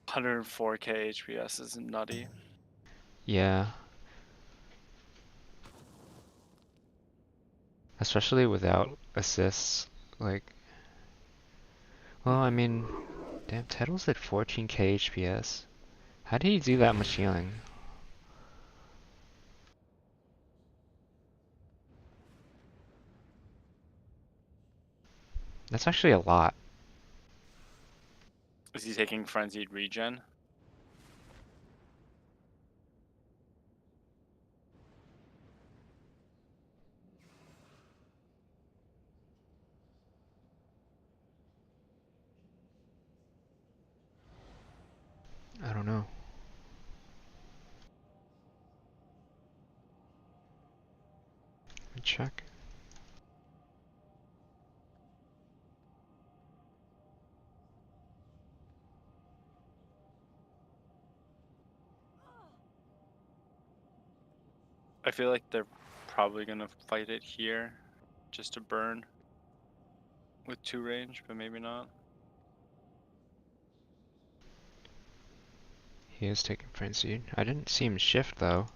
$104k HPS is nutty. Yeah. Especially without assists. Like, well, I mean, damn, Tettle's at 14k HPS. How did he do that much healing? That's actually a lot. Is he taking frenzied regen? I don't know. Let me check. I feel like they're probably gonna fight it here, just to burn with 2 range, but maybe not. He is taking frenzied. I didn't see him shift though.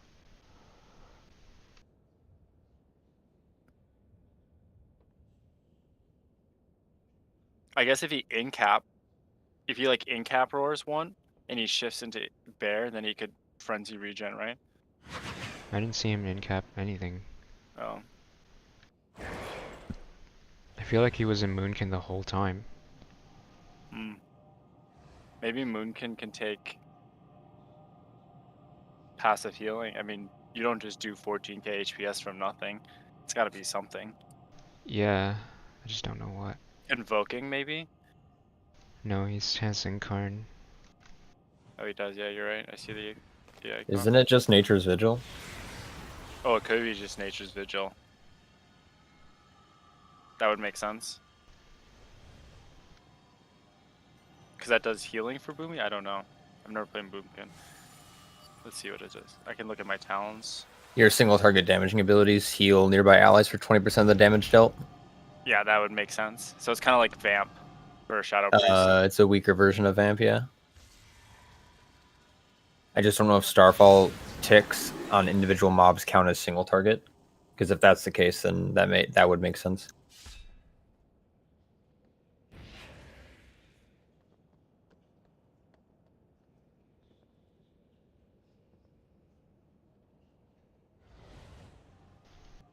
I guess if he like in-cap roars one, and he shifts into bear, then he could frenzy regen, right? I didn't see him in cap anything. Oh. I feel like he was in Moonkin the whole time. Hmm. Maybe Moonkin can take passive healing. I mean, you don't just do 14k HPS from nothing. It's gotta be something. Yeah, I just don't know what. Invoking, maybe? No, he has Incarn. Oh, he does. Yeah, you're right. I see the icon. Isn't it just Nature's Vigil? Oh, it could be just Nature's Vigil. That would make sense. Because that does healing for Boomy? I don't know. I've never played Boomkin. Let's see what it is. I can look at my talents. Your single target damaging abilities heal nearby allies for 20% of the damage dealt. Yeah, that would make sense. So it's kind of like Vamp for Shadow Priest. It's a weaker version of Vamp, yeah. I just don't know if Starfall ticks on individual mobs count as single target. Because if that's the case, then that would make sense.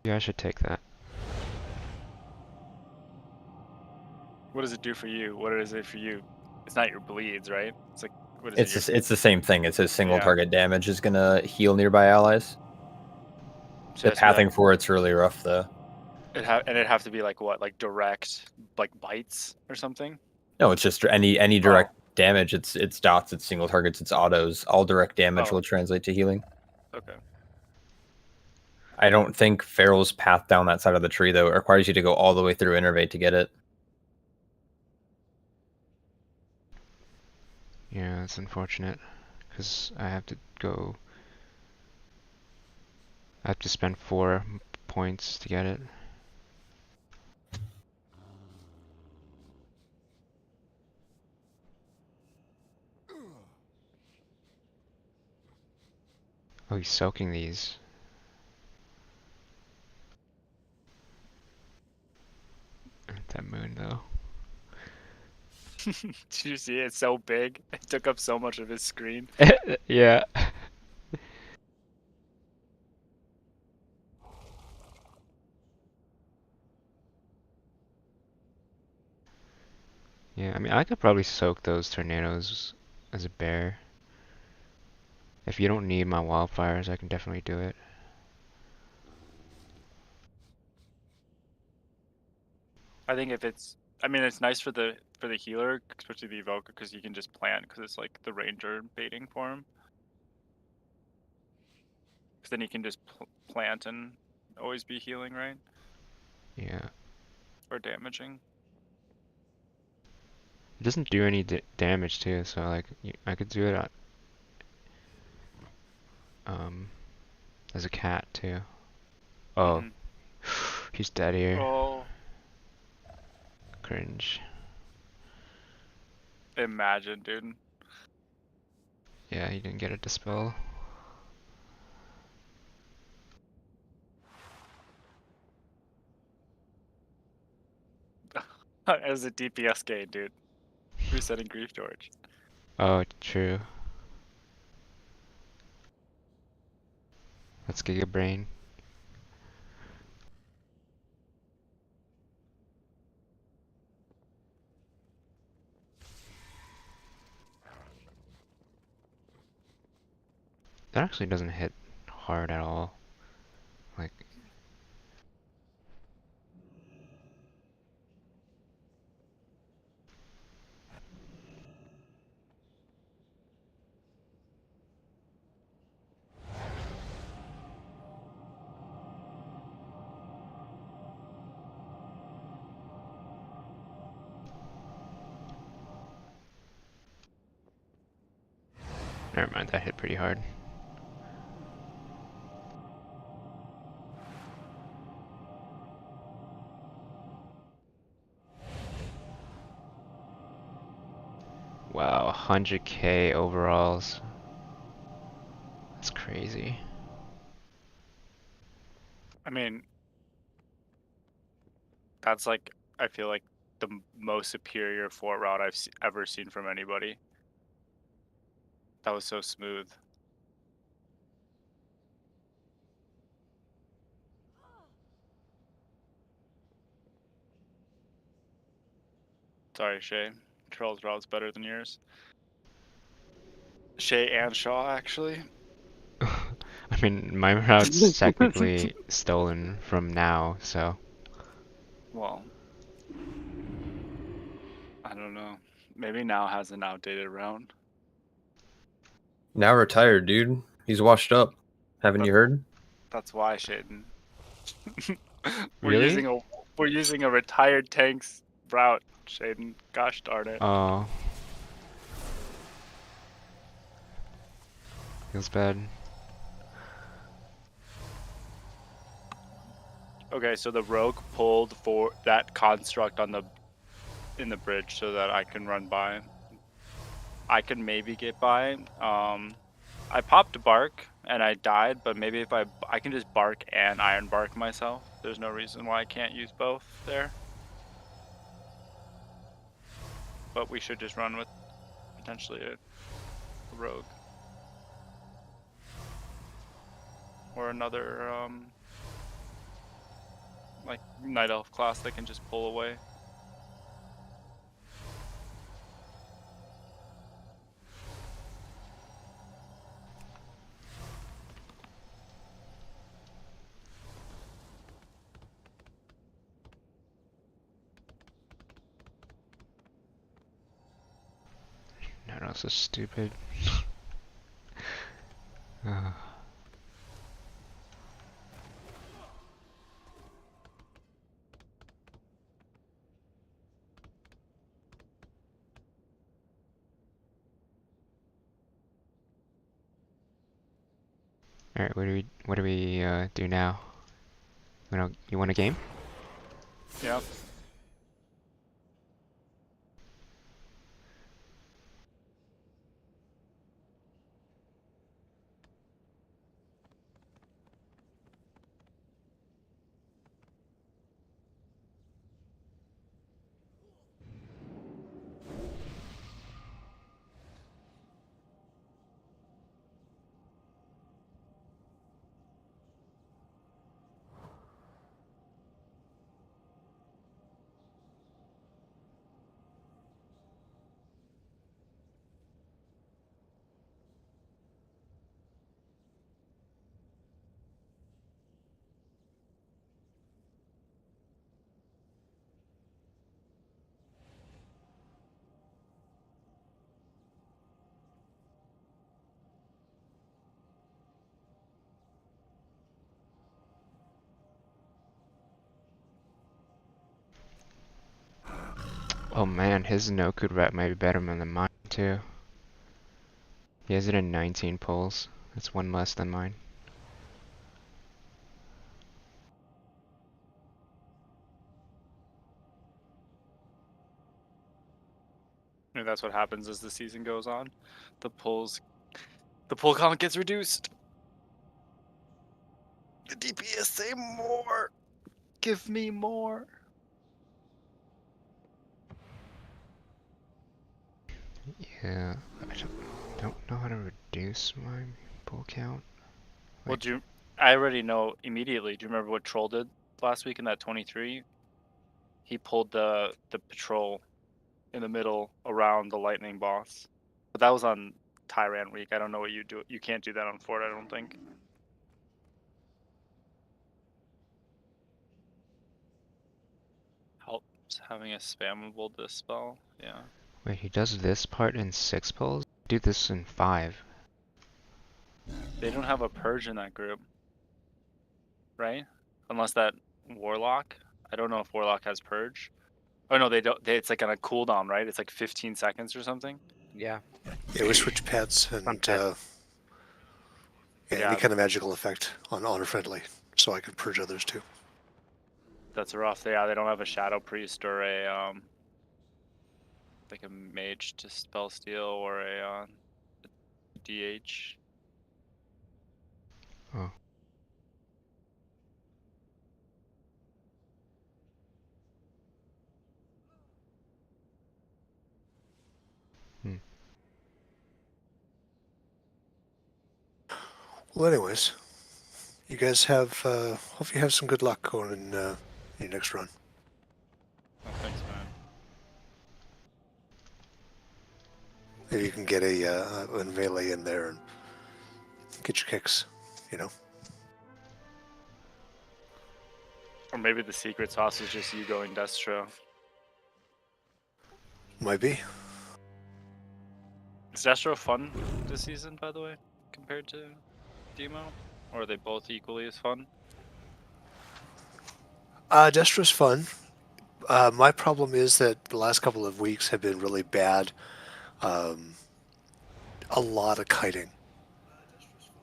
Yeah, I should take that. What does it do for you? What is it for you? It's not your bleeds, right? It's like, what is It's it? just, it's the same thing. It says single Yeah. target damage is gonna heal nearby allies. So The pathing for it's really rough though. it'd have to be like what? Like direct, like bites or something? No, it's just any direct damage. It's dots, it's single targets, it's autos. All direct damage Oh. will translate to healing. Okay. I don't think Feral's path down that side of the tree though. It requires you to go all the way through Innervate to get it. Yeah, that's unfortunate. Because I have to go... I have to spend 4 points to get it. Oh, he's soaking these. That moon, though. Did you see it? It's so big. It took up so much of his screen. Yeah. Yeah, I mean, I could probably soak those tornadoes as a bear. If you don't need my wildfires, I can definitely do it. I think if it's, I mean, it's nice for the healer, especially the evoker, because he can just plant, because it's like the ranger baiting for him. Because then he can just plant and always be healing, right? Yeah. Or damaging. It doesn't do any damage too, so like I could do it as a cat too. Oh, he's dead here. Oh, Cringe. imagine, dude. Yeah, he didn't get a dispel. It was a DPS game, dude. Resetting Grief Torch. Oh, true. That's Giga Brain. actually doesn't hit hard at all. Like, never mind, that hit pretty hard. Wow, 100k overalls. That's crazy. I mean, that's like, I feel like the most superior fort route I've ever seen from anybody. That was so smooth. Sorry, Shay. Troll's route's better than yours. Shay and Shaw, actually. I mean, my route's technically stolen from now, so. Well, I don't know. Maybe now has an outdated route. Now retired, dude. He's washed up. Haven't you heard? That's why, Shaden. Really? We're using a retired tank's route, Shaden. Gosh darn it. Oh. Feels bad. Okay, so the rogue pulled for that construct on the in the bridge so that I can run by. I can maybe get by. I popped a bark and I died, but maybe if I can just bark and iron bark myself. There's no reason why I can't use both there. But we should just run with potentially a rogue or another like night elf class that can just pull away. That was so stupid. Alright, what do we do now? You want a game? Yeah. Oh man, his no-code rep might be better than mine too. He has it in 19 pulls. That's one less than mine. I mean, that's what happens as the season goes on. The pull count gets reduced. The DPS say more. Give me more. Yeah, I don't know how to reduce my pull count. Well, I already know immediately. Do you remember what Troll did last week in that 23? He pulled the patrol in the middle around the lightning boss. But that was on Tyrant weak. I don't know what you do. You can't do that on Fort, I don't think. Helps having a spammable dispel. Yeah. Wait, he does this part in 6 pulls? Do this in 5. They don't have a purge in that group, right? Unless that Warlock. I don't know if Warlock has purge. Oh no, they don't. It's like on a cooldown, right? It's like 15 seconds or something. Yeah. Yeah, we switch pets and pet. yeah, Yeah. any kind of magical effect on honor friendly, so I can purge others too. That's rough. Yeah, they don't have a Shadow Priest or a like a mage to spell steal or a DH. Oh. Hmm. Well, anyways, you guys have hope you have some good luck going in your next run. Oh, thanks, man. Maybe you can get a melee in there and get your kicks. You know. Or maybe the secret sauce is just you going Destro. Might be. Is Destro fun this season, by the way, compared to Demo? Or are they both equally as fun? Destro's fun. My problem is that the last couple of weeks have been really bad. A lot of kiting.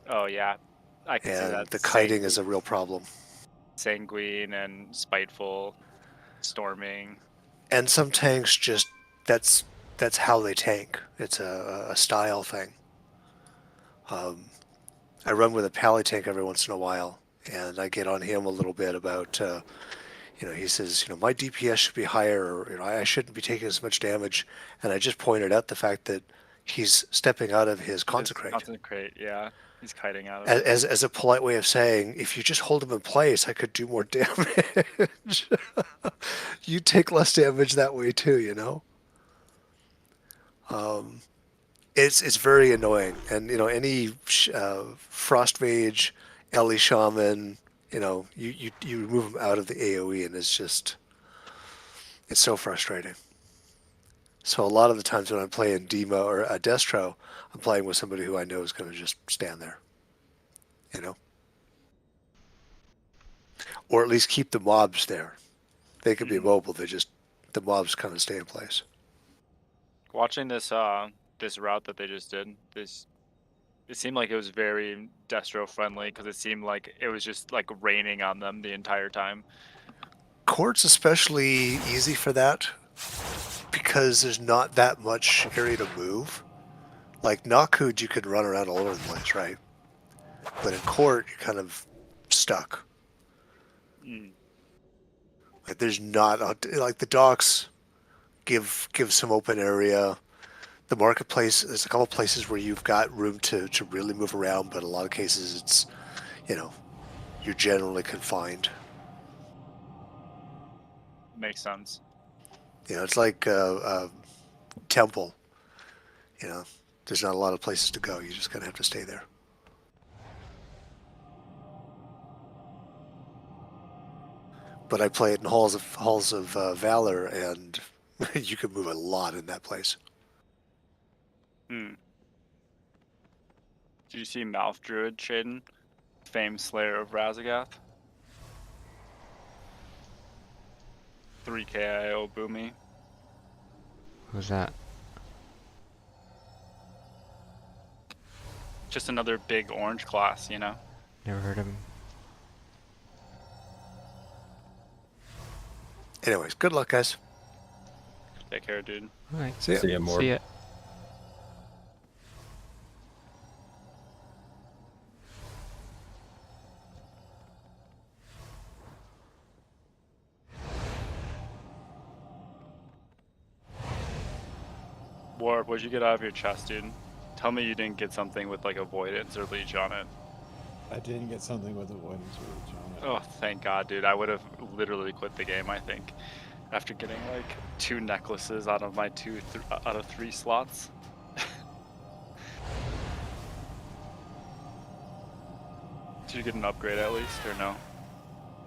Oh yeah, I can see And that. the kiting is a real problem. Sanguine and Spiteful, Storming. And some tanks just that's how they tank. It's a style thing. I run with a pally tank every once in a while, and I get on him a little bit about he says, my DPS should be higher, or I shouldn't be taking as much damage, and I just pointed out the fact that he's stepping out of his consecrate. Consecrate, yeah. He's kiting out of it. As a polite way of saying, if you just hold him in place, I could do more damage. You take less damage that way too, It's very annoying, and any frost mage, Ellie shaman, you remove them out of the AOE, and it's so frustrating. So a lot of the times when I'm playing Demo or a Destro, I'm playing with somebody who I know is going to just stand there, or at least keep the mobs there. They can be mobile. The mobs kind of stay in place. Watching this this route that they just did, it seemed like it was very Destro friendly because it seemed like it was just like raining on them the entire time. Court's especially easy for that because there's not that much area to move. Like Knockhood, you could run around all over the place, right? But in Court, you're kind of stuck. Like there's not like the docks give some open area. The marketplace, there's a couple places where you've got room to really move around, but a lot of cases it's you're generally confined. Makes sense. It's like Temple. There's not a lot of places to go. You just kind of have to stay there. But I play it in Halls of Valor, and you can move a lot in that place. Did you see Mouth Druid, Shaden? Famed Slayer of Razagath? 3 KIO Boomy. Who's that? Just another big orange class, Never heard of him. Anyways, good luck, guys. Take care, dude. Alright. See ya, Morb. See ya. Warp, what'd you get out of your chest, dude? Tell me you didn't get something with like avoidance or leech on it. I didn't get something with avoidance or leech on it. Oh, thank God, dude. I would have literally quit the game, I think, after getting like 2 necklaces out of my out of 3 slots. Did you get an upgrade at least, or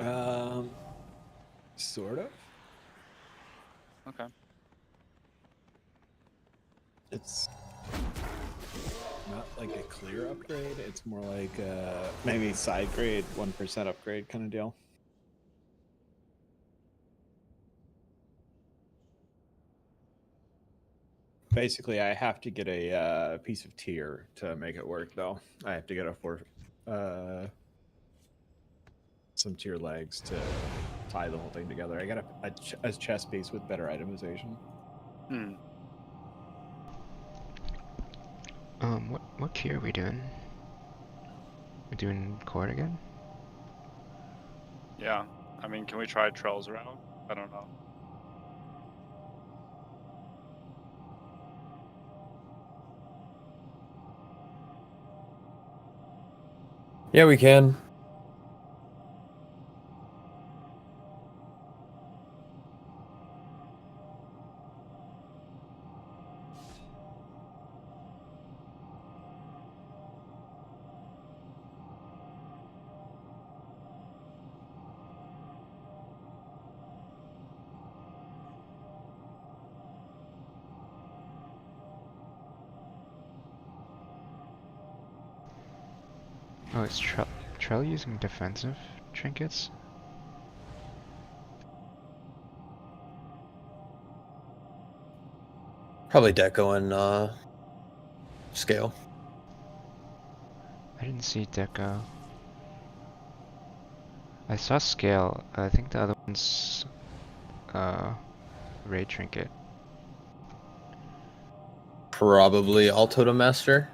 no? Sort of. Okay. It's not like a clear upgrade. It's more like maybe side grade, 1% upgrade kind of deal. Basically, I have to get a piece of tier to make it work, though. I have to get some tier legs to tie the whole thing together. I got a chess piece with better itemization. Hmm. What key are we doing? We're doing court again? Yeah. I mean, can we try Trell's route? I don't know. Yeah, we can. Oh, is Trell using defensive trinkets? Probably Deco and Scale. I didn't see Deco. I saw Scale. I think the other one's Raid Trinket. Probably Altotem Master.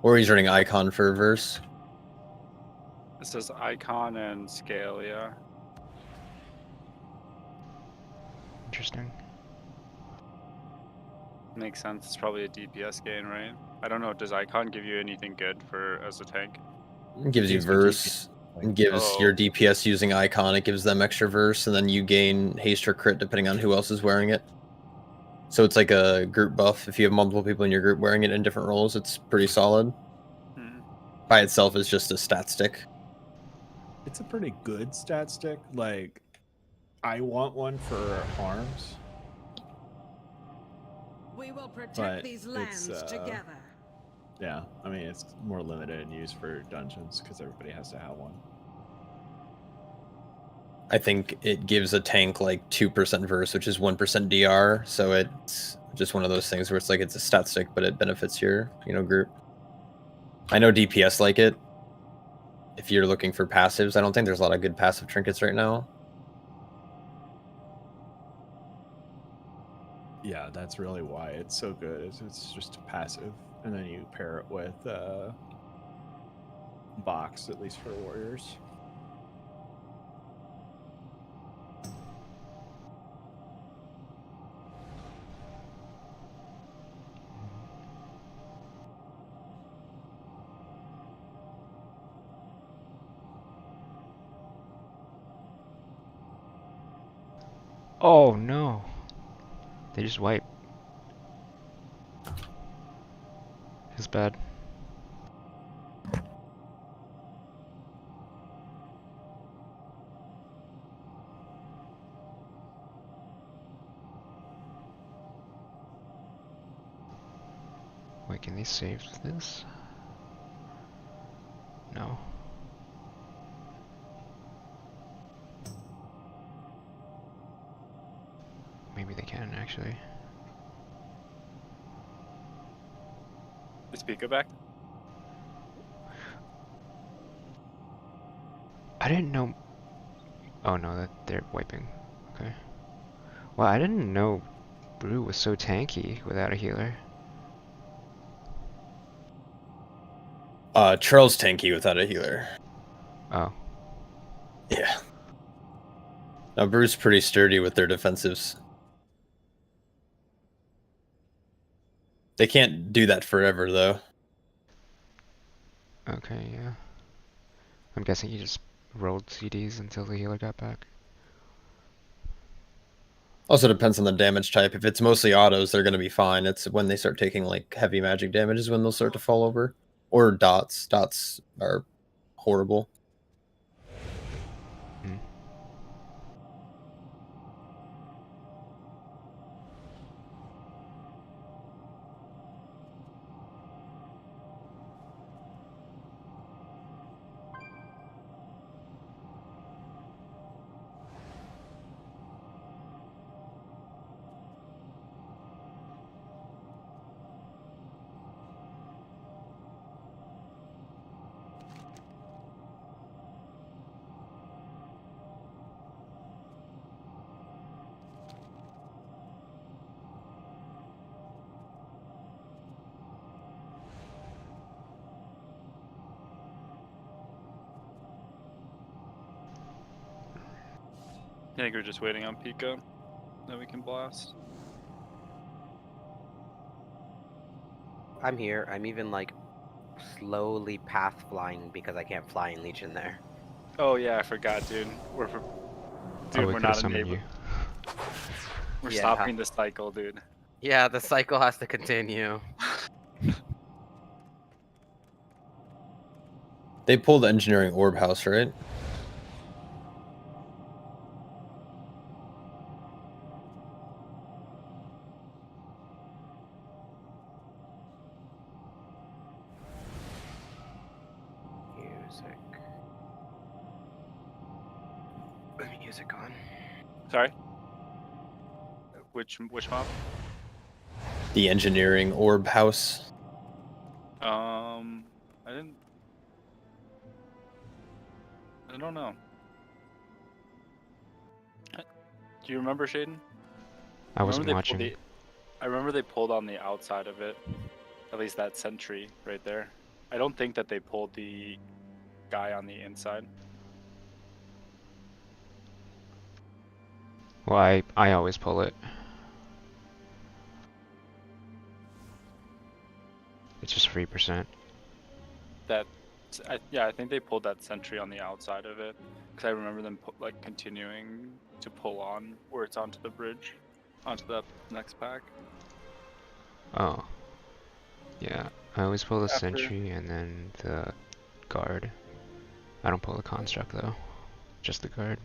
Or he's running Icon for verse. It says icon and scale, yeah. Interesting. Makes sense. It's probably a DPS gain, right? I don't know. Does icon give you anything good for as a tank? It gives you verse. It gives your DPS using Icon, it gives them extra verse, and then you gain haste or crit depending on who else is wearing it. So it's like a group buff. If you have multiple people in your group wearing it in different roles, it's pretty solid. Hmm. By itself is just a stat stick. It's a pretty good stat stick. Like, I want one for arms. We will protect But these lands together. Yeah, I mean, it's more limited in use for dungeons because everybody has to have one. I think it gives a tank like 2% verse, which is 1% DR. So it's just one of those things where it's like it's a stat stick, but it benefits your group. I know DPS like it. If you're looking for passives, I don't think there's a lot of good passive trinkets right now. Yeah, that's really why it's so good. It's just a passive, and then you pair it with box, at least for warriors. Oh no! They just wipe. It's bad. Wait, can they save this? No. Maybe they can actually. Is Pico back? I didn't know. Oh no, that they're wiping. Okay. Well, I didn't know Brew was so tanky without a healer. Charles tanky without a healer. Oh. Yeah. Now Brew's pretty sturdy with their defensives. They can't do that forever though. Okay, yeah. I'm guessing he just rolled CDs until the healer got back. Also depends on the damage type. If it's mostly autos, they're going to be fine. It's when they start taking like heavy magic damage is when they'll start to fall over. Or dots. Dots are horrible. Hmm. I think we're just waiting on Pico that we can blast. I'm here. I'm even like slowly path flying because I can't fly in Legion there. Oh yeah, I forgot, dude. Oh, Dude, we we're could have not summoned enabled. you. We're Yeah. stopping the cycle, dude. Yeah, the cycle has to continue. They pulled the engineering orb house, right? Music. Music on. Sorry. Which mob? The engineering orb house. I didn't. I don't know. Do you remember, Shaden? I wasn't Remember watching. I remember they pulled on the outside of it. At least that sentry right there. I don't think that they pulled the guy on the inside. Well, I always pull it. It's just 3%. Yeah, I think they pulled that sentry on the outside of it because I remember them like continuing to pull on where it's onto the bridge, onto the next pack. Oh. Yeah, I always pull the After- sentry and then the guard. I don't pull the construct though. Just the guard.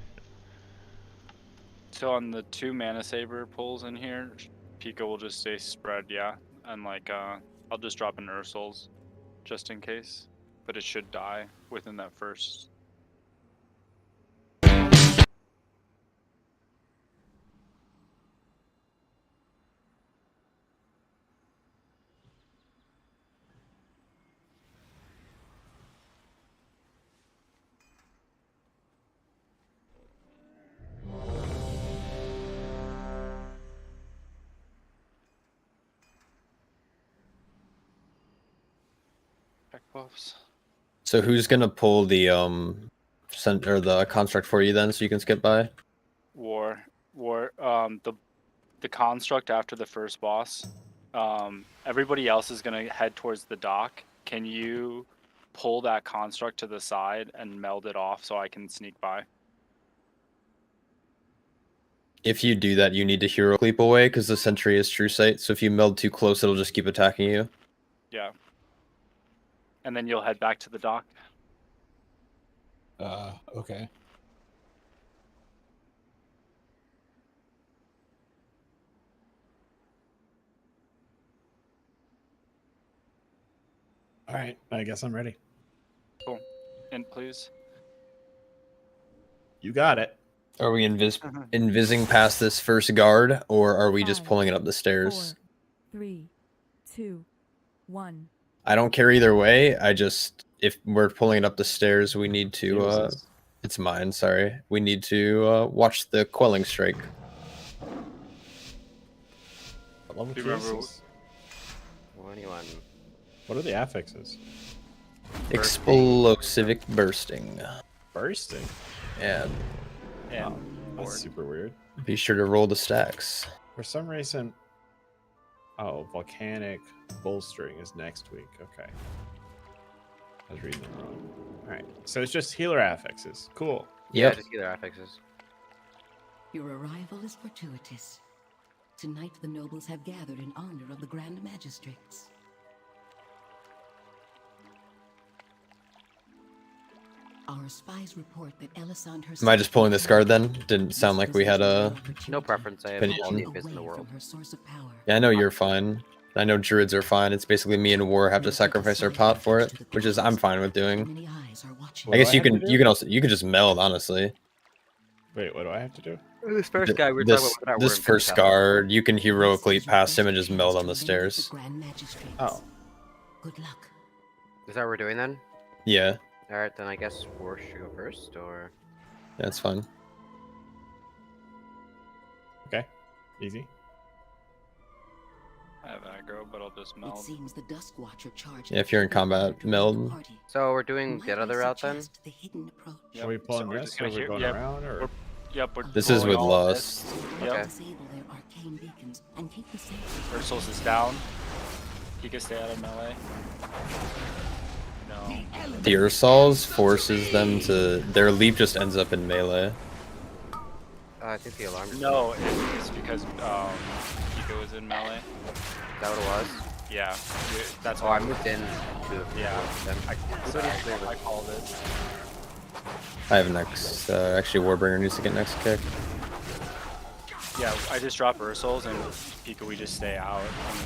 So on the 2 mana saber pulls in here, Pico will just stay spread, yeah, and like I'll just drop in Ursul's just in case, but it should die within that first. Tech buffs. So who's gonna pull the the construct for you then, so you can skip by? War. The construct after the first boss. Everybody else is gonna head towards the dock. Can you pull that construct to the side and meld it off so I can sneak by? If you do that, you need to hero leap away because the sentry is true sight. So if you meld too close, it'll just keep attacking you. Yeah. And then you'll head back to the dock. Okay. All right, I guess I'm ready. Cool. And please. You got it. Are we invising past this first guard, or are we just 5, pulling it up the stairs? 4, 3, 2, 1. I don't care either way. If we're pulling it up the stairs, we need to. Yours. It's mine. Sorry. We need to watch the quelling strike. What level Do you key is remember this? 21. What are the affixes? Explosive bursting. Bursting. Yeah. And That's super weird. Be sure to roll the stacks. For some reason. Oh, volcanic bolstering is next week. Okay. I was reading it wrong. All right. So it's just healer affixes. Cool. Yeah, Yep. just healer affixes. Your arrival is fortuitous. Tonight the nobles have gathered in honor of the Grand Magistrates. Our spies report that Elisande herself Am I just pulling this card then? Didn't sound like we had a. No preference. I have Opinion. all the invis in the world. Her source of power. Yeah, I know you're fine. I know druids are fine. It's basically me and War have to sacrifice our pot for it, which is I'm fine with doing. Many eyes are watching. I guess do I you have to can do? you can also you can just meld honestly. Wait, what do I have to do? This first guy we were This talking about. this first guard, you can heroically pass him and just meld on the stairs. Oh, Good luck. Is that what we're doing then? Yeah, All right, then I guess War should go first, or that's fine. okay, easy. I have aggro, but I'll just It meld. seems the Dusk Watcher charged. Yeah, if you're in combat, meld. so we're doing Might that I other route then. suggest the hidden approach? Are we pulling we're this, just or gonna we're hear- going yep, around, or? we're- Yep, we're This is pulling with all of Lust. this. Okay. Yep. Disable their arcane beacons and keep the safety. Ursul's is down. He can stay out of melee. No. The Ursals forces them to. Their leap just ends up in melee. I think the alarm. No, it's because Pika was in melee. Is that what it was? Yeah, that's Oh, why I moved in. Yeah, Then. sorry, I called it. I have next. Actually, Warbringer needs to get next kick. Yeah, I just drop Ursul's and Pika we just stay out.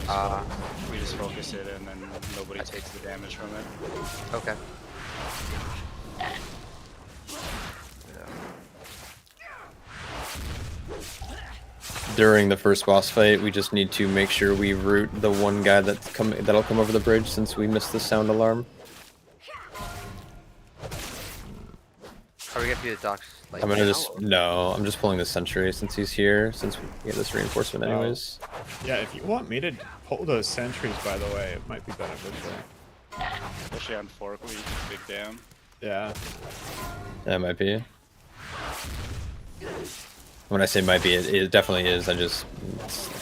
And we just focus it and then nobody takes the damage from it. Okay. During the first boss fight, we just need to make sure we root the one guy that'll come over the bridge since we missed the sound alarm. Are we gonna do the docks? Like, I'm gonna now, just or- no. I'm just pulling the sentry since he's here. Since we get this reinforcement, anyways. Yeah, if you want me to pull those sentries, by the way, it might be beneficial. Especially on fork, we big dam. Yeah. That might be. When I say might be, it definitely is. I just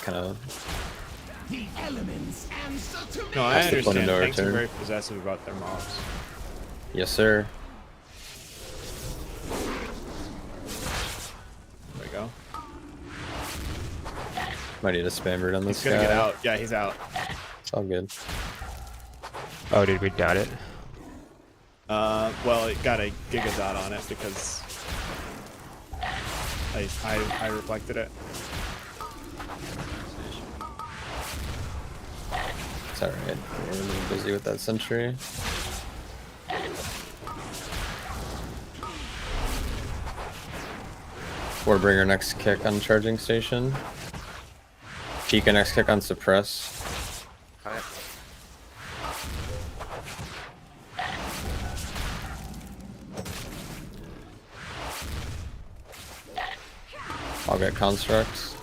kind of. No, I That's the point of understand. no Tanks are return. very possessive about their mobs. Yes, sir. There we go. Might need a spam root on this He's gonna guy. get out. Yeah, he's out. It's all good. Oh, did we dot it? Well, it got a Giga Dot on it because I reflected it. It's alright. We're a little busy with that sentry. Warbringer next kick on charging station. Pika next kick on suppress. Alright. I'll get constructs.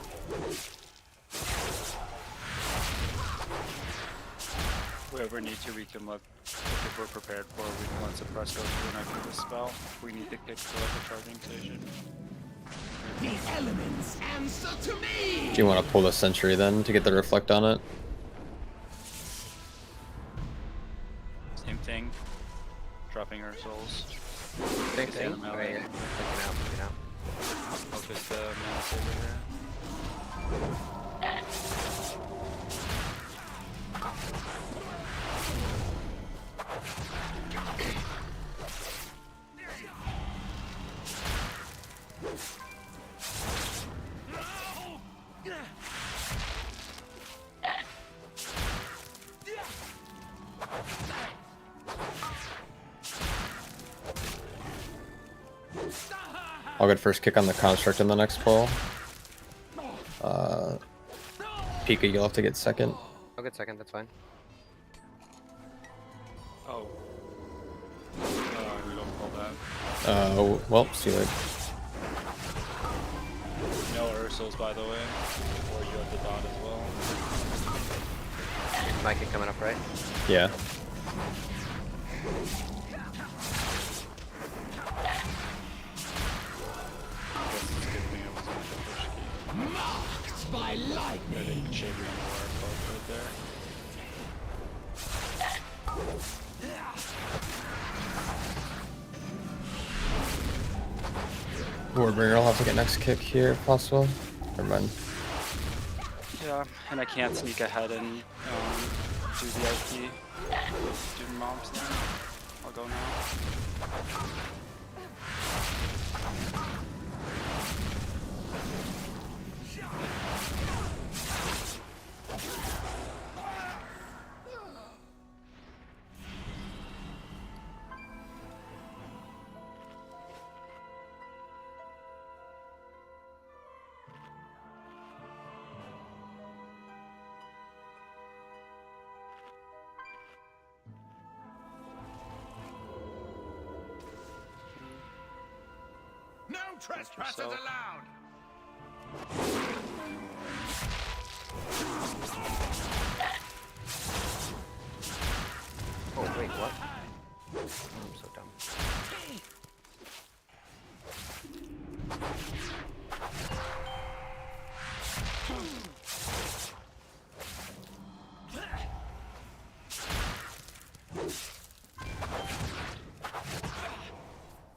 Whoever needs to, we can look if we're prepared for it. We can let suppress go through and I can dispel. If we need to kick to like a charging station. Do you want to pull the sentry then to get the reflect on it? Same thing. Dropping our souls. Same Stay thing. out of melee. Okay, yeah. Taking out. Focus the mana saver here. I'll get first kick on the construct in the next pull. Pika, you'll have to get second. I'll get second. That's fine. Oh. We don't pull that. Well, see you later. No Ursul's by the way. Or you have the dot as well. Mike is coming up, right? Yeah. Guess it's a good thing I wasn't at the push key. Marked by lightning. I didn't shake me right there. Warbringer, I'll have to get next kick here if possible. Never mind. Yeah, and I can't sneak ahead and do the IP. Student mobs then. I'll go now. trespassers allowed. Oh wait, what? Oh, I'm so dumb.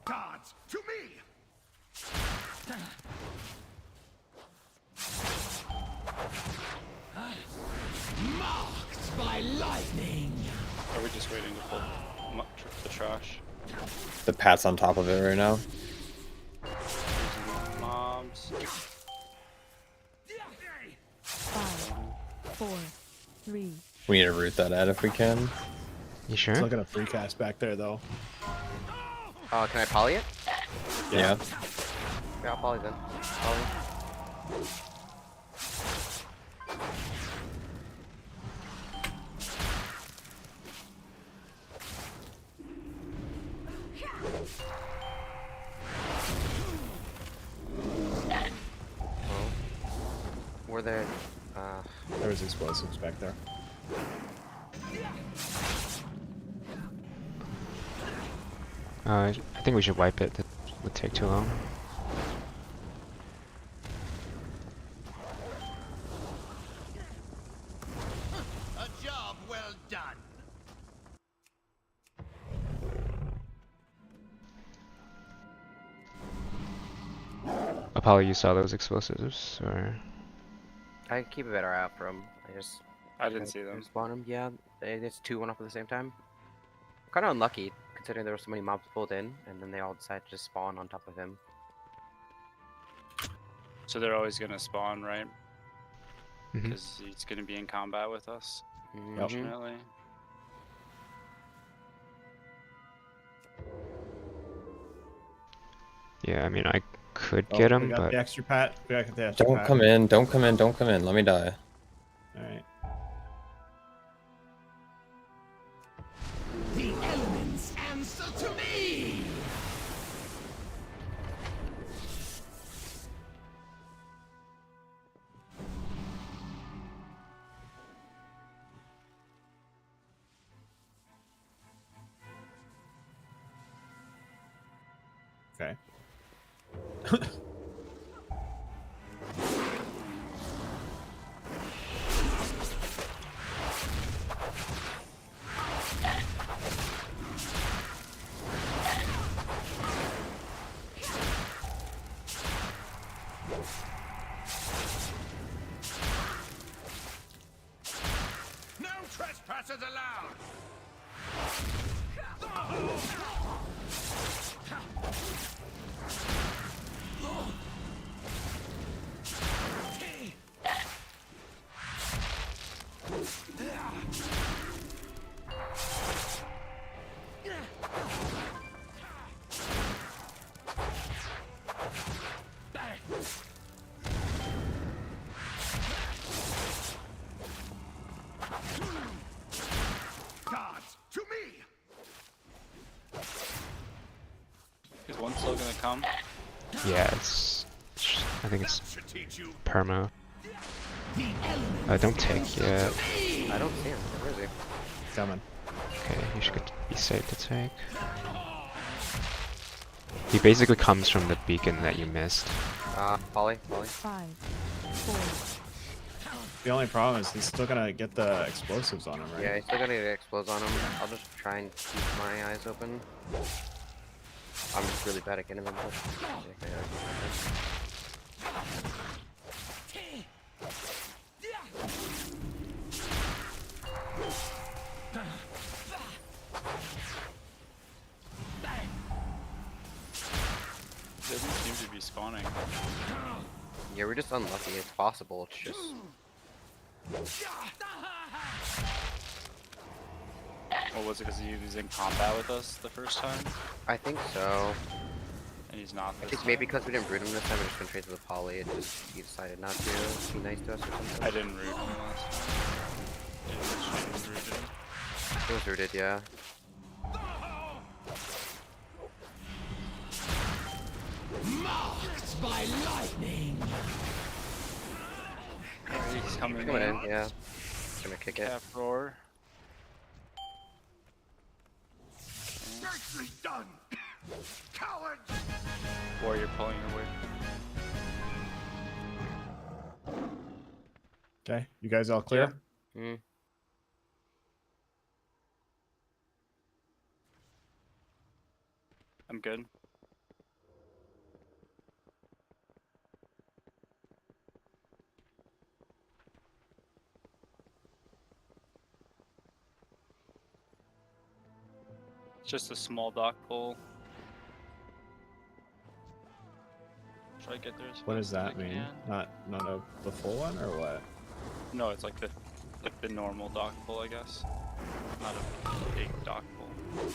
Guards, to me! Marked by lightning! Are we just waiting to pull the trash? The Pat's on top of it right now. Using mobs. 5, 4, 3, We need to root that out if we can. You sure? Still got a free cast back there though. Can I poly it? Yeah. Yeah, I'll poly then. Poly. Were there, There was explosives back there. I think we should wipe it. That would take too long. A job well done. Apollo, you saw those explosives, or? I keep a better eye out for them. I didn't see them. Spawn them, yeah. It's 2 went off at the same time. Kind of unlucky, considering there were so many mobs pulled in, and then they all decided to just spawn on top of him. So they're always gonna spawn, right? Mhm. Because he's gonna be in combat with us. Mhm. Fortunately. Yeah, I mean, I could Oh, get we him, got but the extra Pat. We got the extra Don't Pat. come in. Don't come in. Don't come in. Let me die. Alright. The elements answer to me! Okay. No trespassers allowed! Guards, to me! Is one still gonna come? yeah, I think it's Should teach you. perma. The elements Don't take yet. I don't see him. Where is he? Coming. Okay, you should be safe to take. He basically comes from the beacon that you missed. Poly. 5, 4, The only problem is he's still gonna get the explosives on him, right? Yeah, he's still gonna explode on him. I'll just try and keep my eyes open. I'm just really bad at getting them. Doesn't seem to be spawning. Yeah, we're just unlucky. It's possible. It's just. What was it? Because he was in combat with us the first time, I think so. and he's not. I This think time? maybe because we didn't root him this time, we're just gonna trade to the poly. It just he decided not to be nice to us or something. I didn't root him last time. It was rooted. It was rooted, yeah. Mark by lightning. He's coming Coming in. in, yeah. Gonna kick it. Calf roar. Nicely done, cowards. Warrior pulling away. Okay, you guys all clear? Mm. I'm good. It's just a small dock pull. Try to get there as What does fast as that I mean? can. Not the full one or what? No, it's like the normal dock pull, I guess. Not a big dock pull.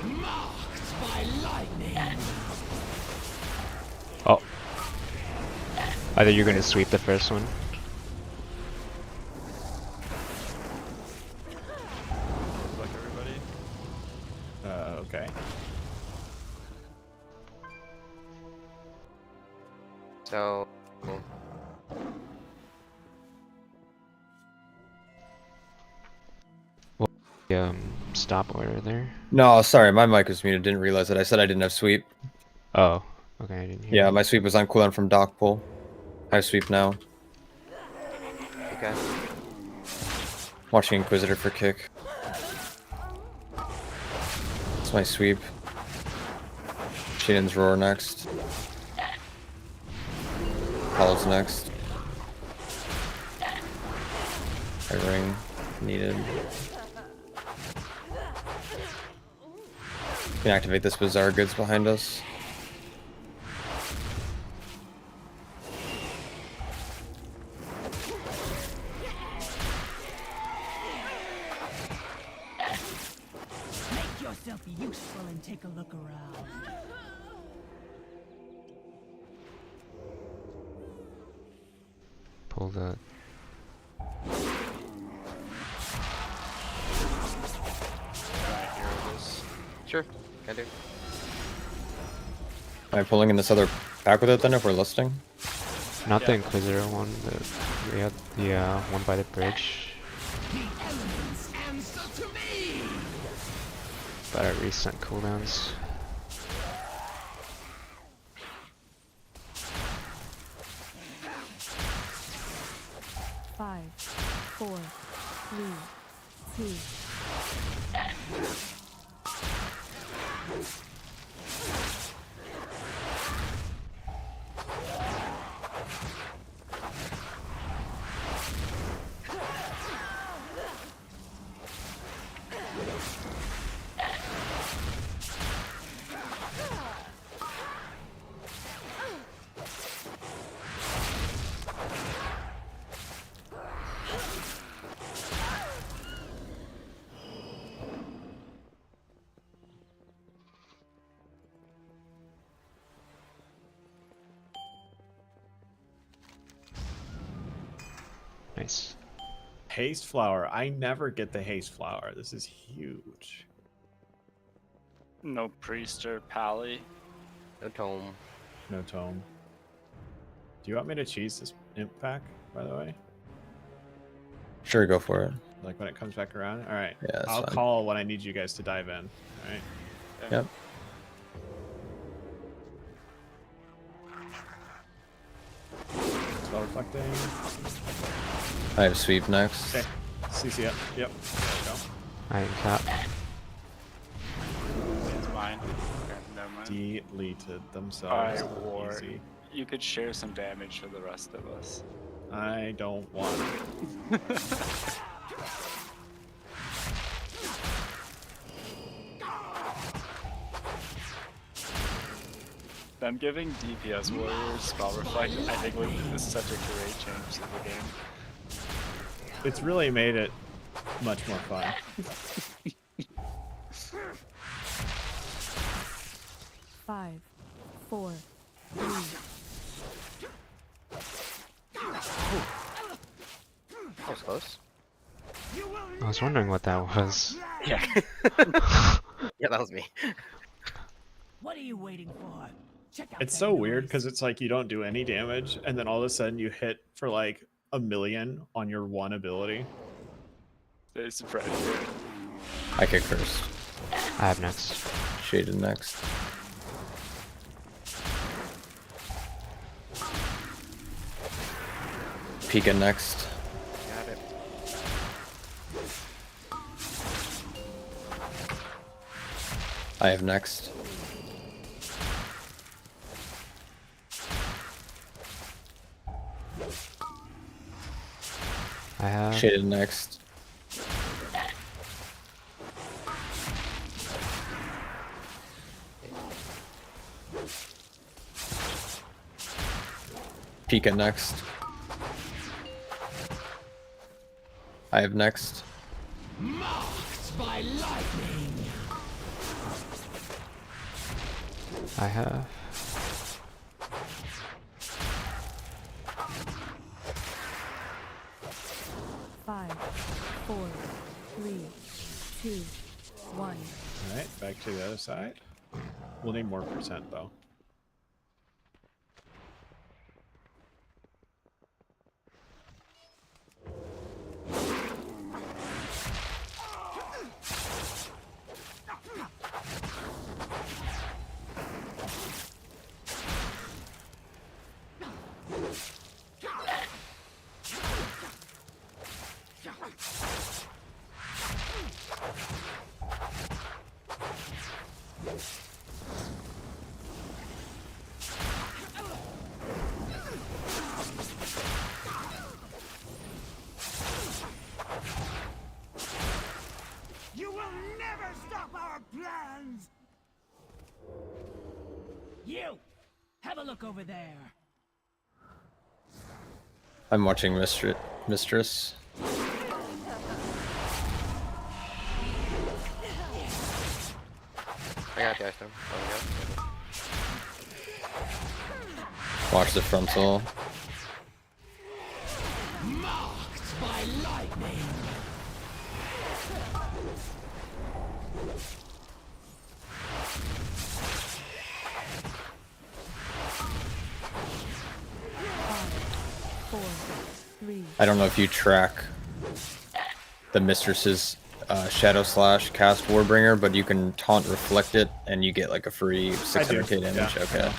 Marked by lightning. Oh. I thought you were gonna sweep the first one. Good luck, everybody. Okay. So, Stop order there. No, sorry, my mic was muted. Didn't realize it. I said I didn't have sweep. Oh, okay, I didn't hear. Yeah, that. my sweep was on cooldown from dock pull. I have sweep now. okay. Watching Inquisitor for kick. That's my sweep. Shadon's roar next. Hollow's next. I ring needed. Can activate this Bizarre Goods behind us. Make yourself useful and take a look around. Pull the. I hear this. Sure, can do. Am I pulling in this other pack with it then if we're listing? Not the Yeah. Inquisitor one, we had the one by the bridge. The elements answer to me. But I recent cooldowns. Five, four, three, two. Nice. Haste flower. I never get the haste flower. This is huge. No priest or pally. No tome. No tome. Do you want me to cheese this imp pack, by the way? Sure, go for it. Like when it comes back around? Alright. Yeah, that's I'll fine. call when I need you guys to dive in. Alright. Okay. Yep. Spell reflecting. I have sweep next. Okay. CC up. Yep. There we go. I cap. It's mine. Okay, never mind. Deleted themselves. Alright, War. Easy. You could share some damage for the rest of us. I don't want it. Them giving DPS warriors spell reflect, I think is such a great change to the game. It's really made it much more fun. 5, 4, 3. That was close. I was wondering what that was. Yeah. Yeah, that was me. What are you waiting for? Check out It's that so weird noise. because it's like you don't do any damage, and then all of a sudden you hit for like 1,000,000 on your one ability. It's pretty good. I kick first. I have next. Shaded next. Pika next. Got it. I have next. I have. Shaded next. Pika next. I have next. Marked by lightning. I have. Five, 4, 3, 2, 1. Alright, back to the other side. We'll need more percent though. You will never stop our plans! You! Have a look over there. I'm watching Mistress. I got the ice storm. Oh, Watch the frontal. Marked by lightning. Four, 3, I don't know if you track the Mistress's Shadow Slash cast Warbringer, but you can taunt reflect it and you get like a free 600k damage. Yeah. Okay.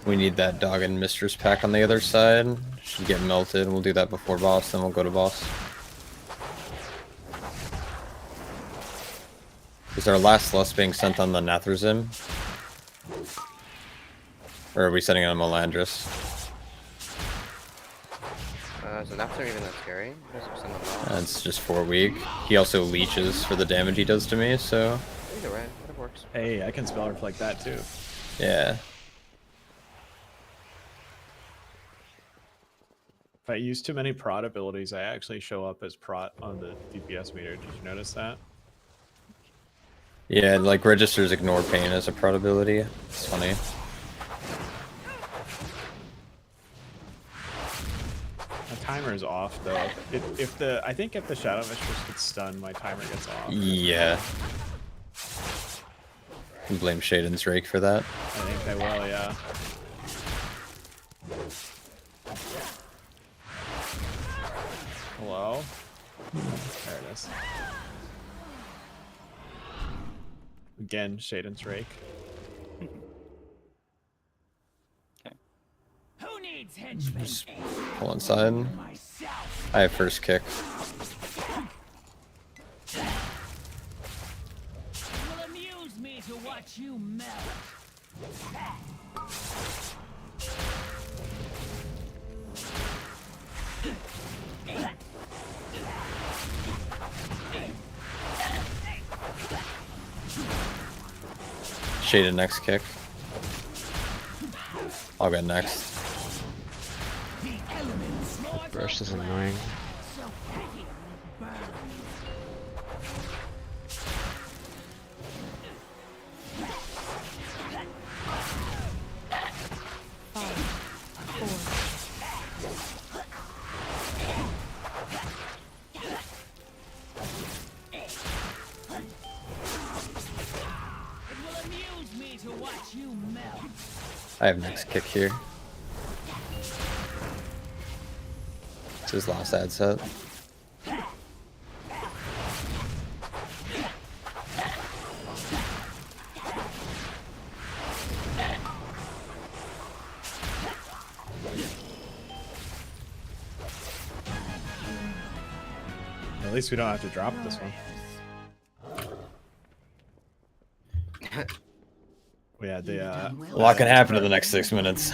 We need that Dog and Mistress pack on the other side. Should get melted. We'll do that before boss, then we'll go to boss. Is our last lust being sent on the Nathrazim? Or are we setting it on Melandris? is the Napster even that scary? What is it, percent It's just 4 weak. He also leeches for the damage he does to me, so Either way, it works. Hey, I can spell reflect that too. yeah. If I use too many prot abilities, I actually show up as prot on the DPS meter. Did you notice that? Yeah, like registers ignore pain as a prot ability. It's funny. My timer is off though. I think if the Shadow Mistress gets stunned, my timer gets off. Yeah. can blame Shaden's Rake for that. I think they will, yeah. Hello? There it is. Again, Shaden's Rake. Who needs henchmen? Just pull inside. Myself. I have first kick. It will amuse me to watch you melt. Shaden next kick. I'll go next. Burst is annoying. I have next kick here. It's his last ad set. At least we don't have to drop this one. We had the A lot can happen in the next 6 minutes.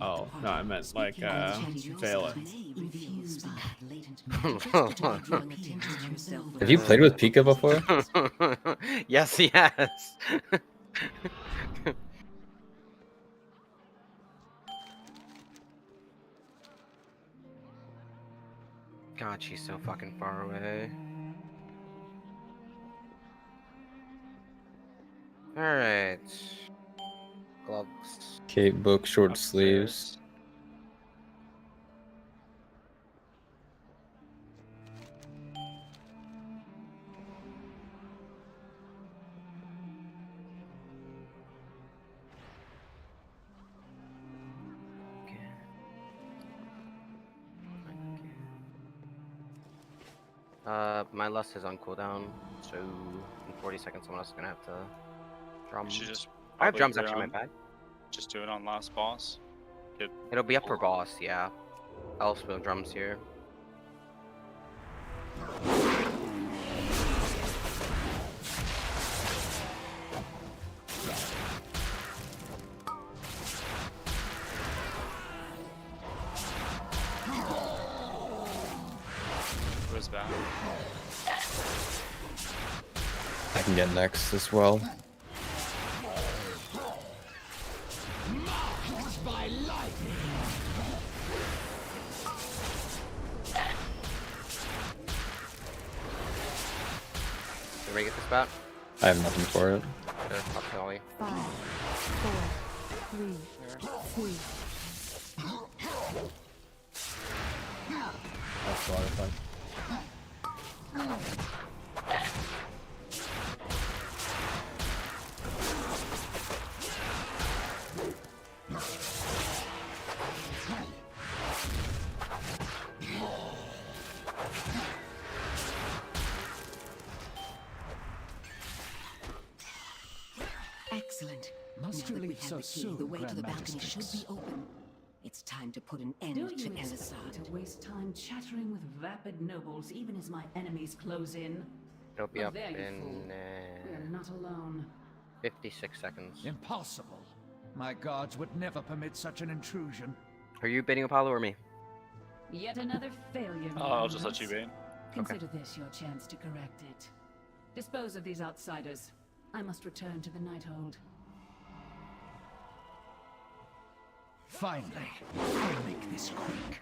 oh no, I meant like fail it. Have you played with Pika before? Yes, yes. God, she's so fucking far away. Alright. Gloves. Cape book, short sleeves. My lust is on cooldown, so in 40 seconds someone else is gonna have to drum. You should just I have probably drums put it actually, my on- bad. Just do it on last boss. Get It'll be up for boss, yeah. I'll spill drums here. where's back. I can get next as well. Marked by lightning. Did we get this spot? I have nothing for it. Sure, I'll tell you. 5, 4, 3, 2. That's butterfly. Excellent. Must Now you that we leave have so the key, soon, the way to the Grand balcony should Magistrix? be open. It's time to put an end Do to you expect me Elisard. to waste time chattering with vapid nobles even as my enemies close in? It'll be Oh, up there you in fool. We are not alone. 56 seconds. Impossible. My gods would never permit such an intrusion. Are you bidding Apollo or me? Yet another failure. Oh, I'll just let you Miles. bait. Consider this your chance to correct it. Dispose of these outsiders. I must return to the Nighthold. Finally, I'll make this quick.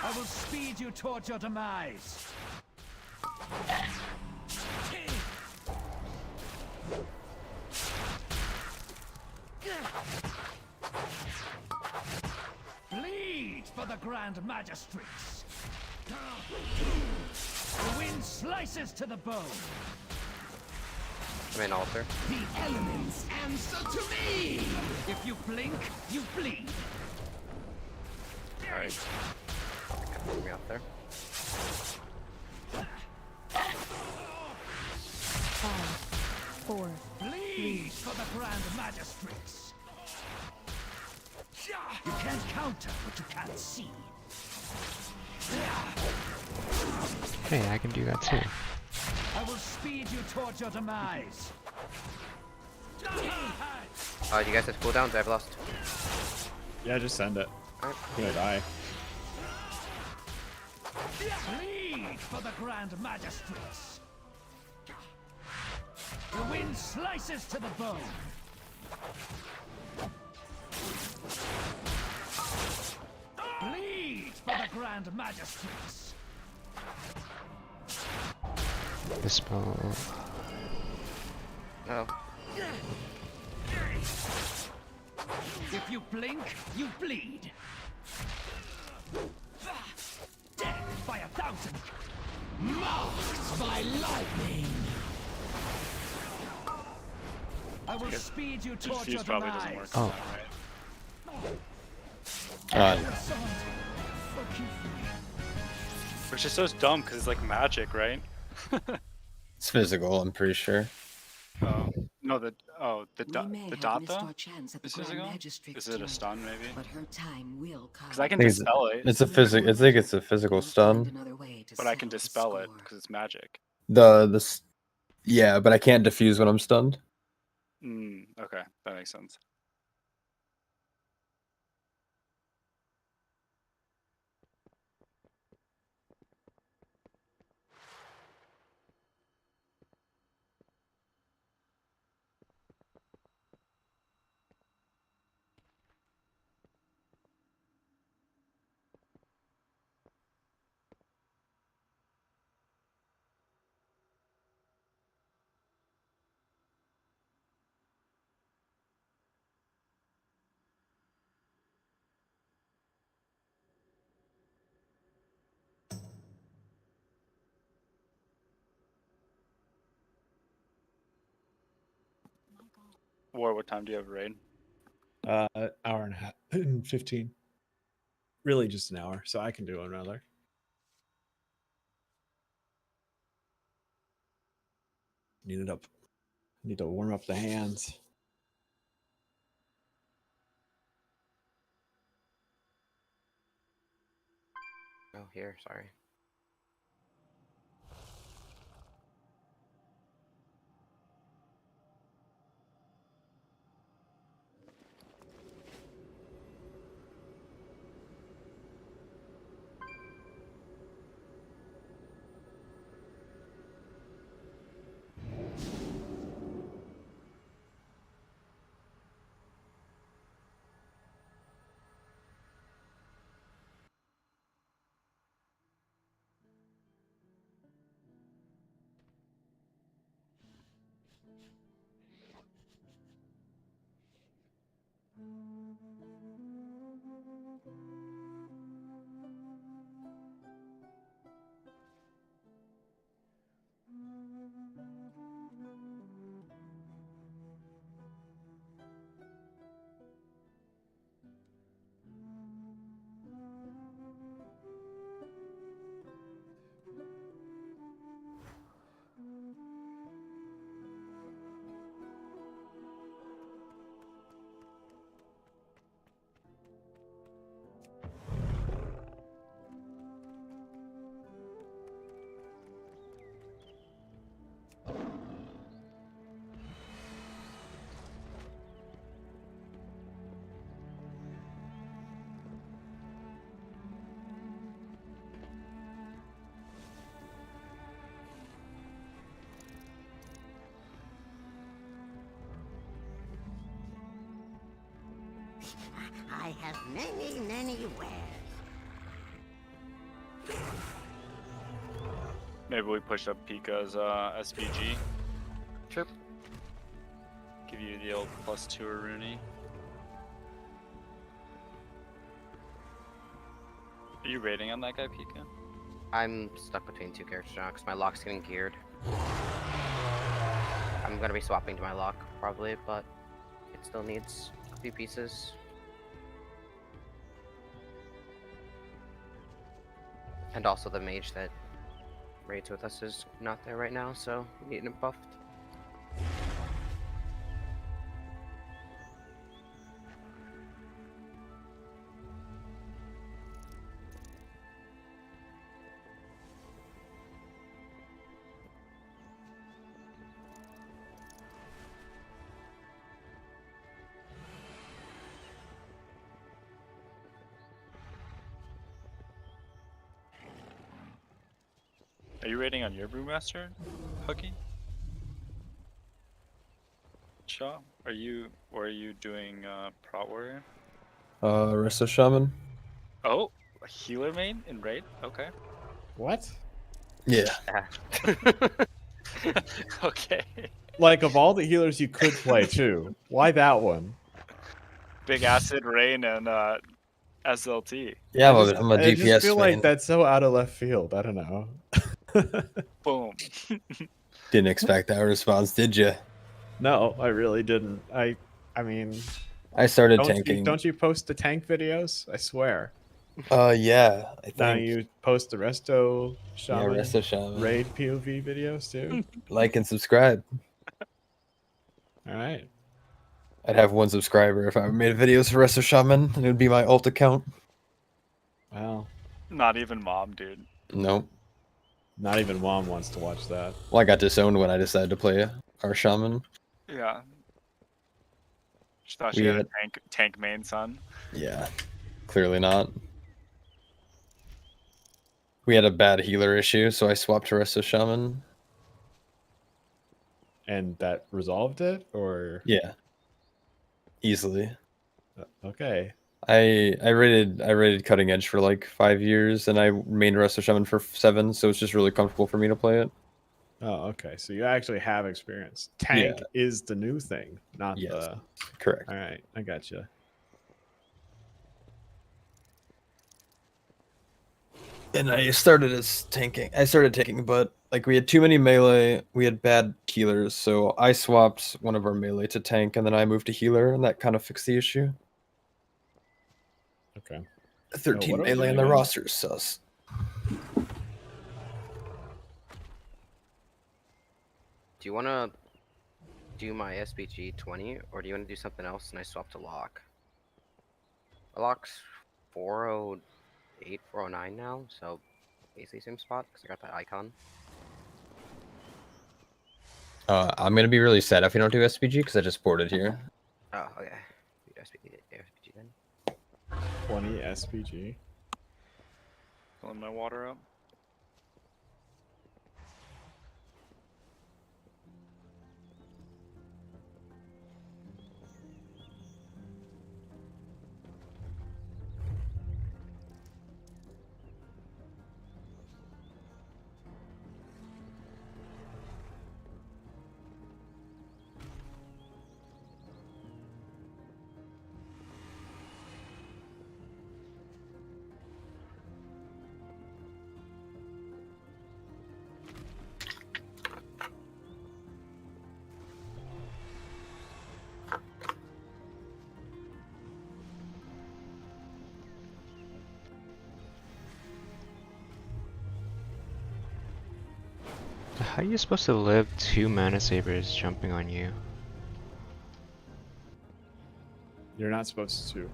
I will speed you towards your demise. Bleed for the Grand Magistrix. The wind slices to the bone. I'm in altar. The elements answer to me! If you blink, you bleed. Alright. Bring me up there. 5, 4, Bleed for the Grand Magistrates. You can't counter what you can't see. Hey, I can do that too. I will speed you towards your demise. You guys have cooldowns? I've lost. Yeah, just send it. Alright. I'm gonna die. Bleed for the Grand Magistrates. The wind slices to the bone. Bleed for the Grand Magistrates. Dispel. Oh. If you blink, you bleed. Death by 1,000. Marked by lightning. I will speed you towards your Fuse probably doesn't work. demise. on that, right? Which is so dumb because it's like magic, right? It's physical, I'm pretty sure. No, the We may the have missed data our chance at the is Grand physical. Magistrate's Is it a tomb, stun maybe? but her time will come. Because I can I think it's- dispel it, It's a physic. I think it's a physical We'll find stun. another way to but I can settle the dispel it score. because it's magic. Yeah, but I can't diffuse when I'm stunned. Okay, that makes sense. War, what time do you have raid? Hour and a half, 15. Really, just an hour, so I can do another. Need it up. Need to warm up the hands. Oh, here, sorry. I have many wares. Maybe we push up Pika's SVG. Trip. Give you the old +2 Rooney. Are you raiding on that guy, Pika? I'm stuck between two characters now because my lock's getting geared. I'm gonna be swapping to my lock probably, but it still needs a few pieces. And also the mage that raids with us is not there right now, so we need him buffed. Are you raiding on your brewmaster, Hookie? Shaw? Are you doing Prot Warrior? Resto Shaman. Oh, a healer main in raid? Okay. What? Yeah. Okay. Like, of all the healers you could play too, why that one? Big Acid, Rain, and SLT. Yeah, I I'm a just DPS feel main. like that's so out of left field. I don't know. Boom. Didn't expect that response, did you? No, I really didn't. I mean, I started don't tanking. don't you post the tank videos? I swear. Yeah, I think. Now you post the Resto Shaman, Resto Shaman. raid POV videos too. Like and subscribe. All right. I'd have one subscriber if I made videos for Resto Shaman, and it would be my alt account. Well, Not even mom, dude. Nope. not even mom wants to watch that. Well, I got disowned when I decided to play our Shaman. Yeah. She thought We she had a had- tank main son. Yeah, clearly not. We had a bad healer issue, so I swapped to Resto Shaman. And that resolved it, or Yeah, easily. Okay. I rated Cutting Edge for like 5 years, and I mained Resto Shaman for 7, so it's just really comfortable for me to play it. Oh, okay. So you actually have experience. Tank is the new thing, not the. Correct. All right, I got you. And I started as tanking. I started tanking, but like we had too many melee, we had bad healers, so I swapped one of our melee to tank, and then I moved to healer, and that kind of fixed the issue. Okay. 13 what are we melee in doing the again? roster is sus. Do you want to do my SPG 20, or do you want to do something else and I swap to lock? My lock's 408, 409 now, so basically same spot because I got that icon. I'm gonna be really sad if we don't do SPG because I just boarded here. Oh, okay. Do SPG then. 20 SPG. Filling my water up. How are you supposed to live 2 mana sabers jumping on you? You're not supposed to.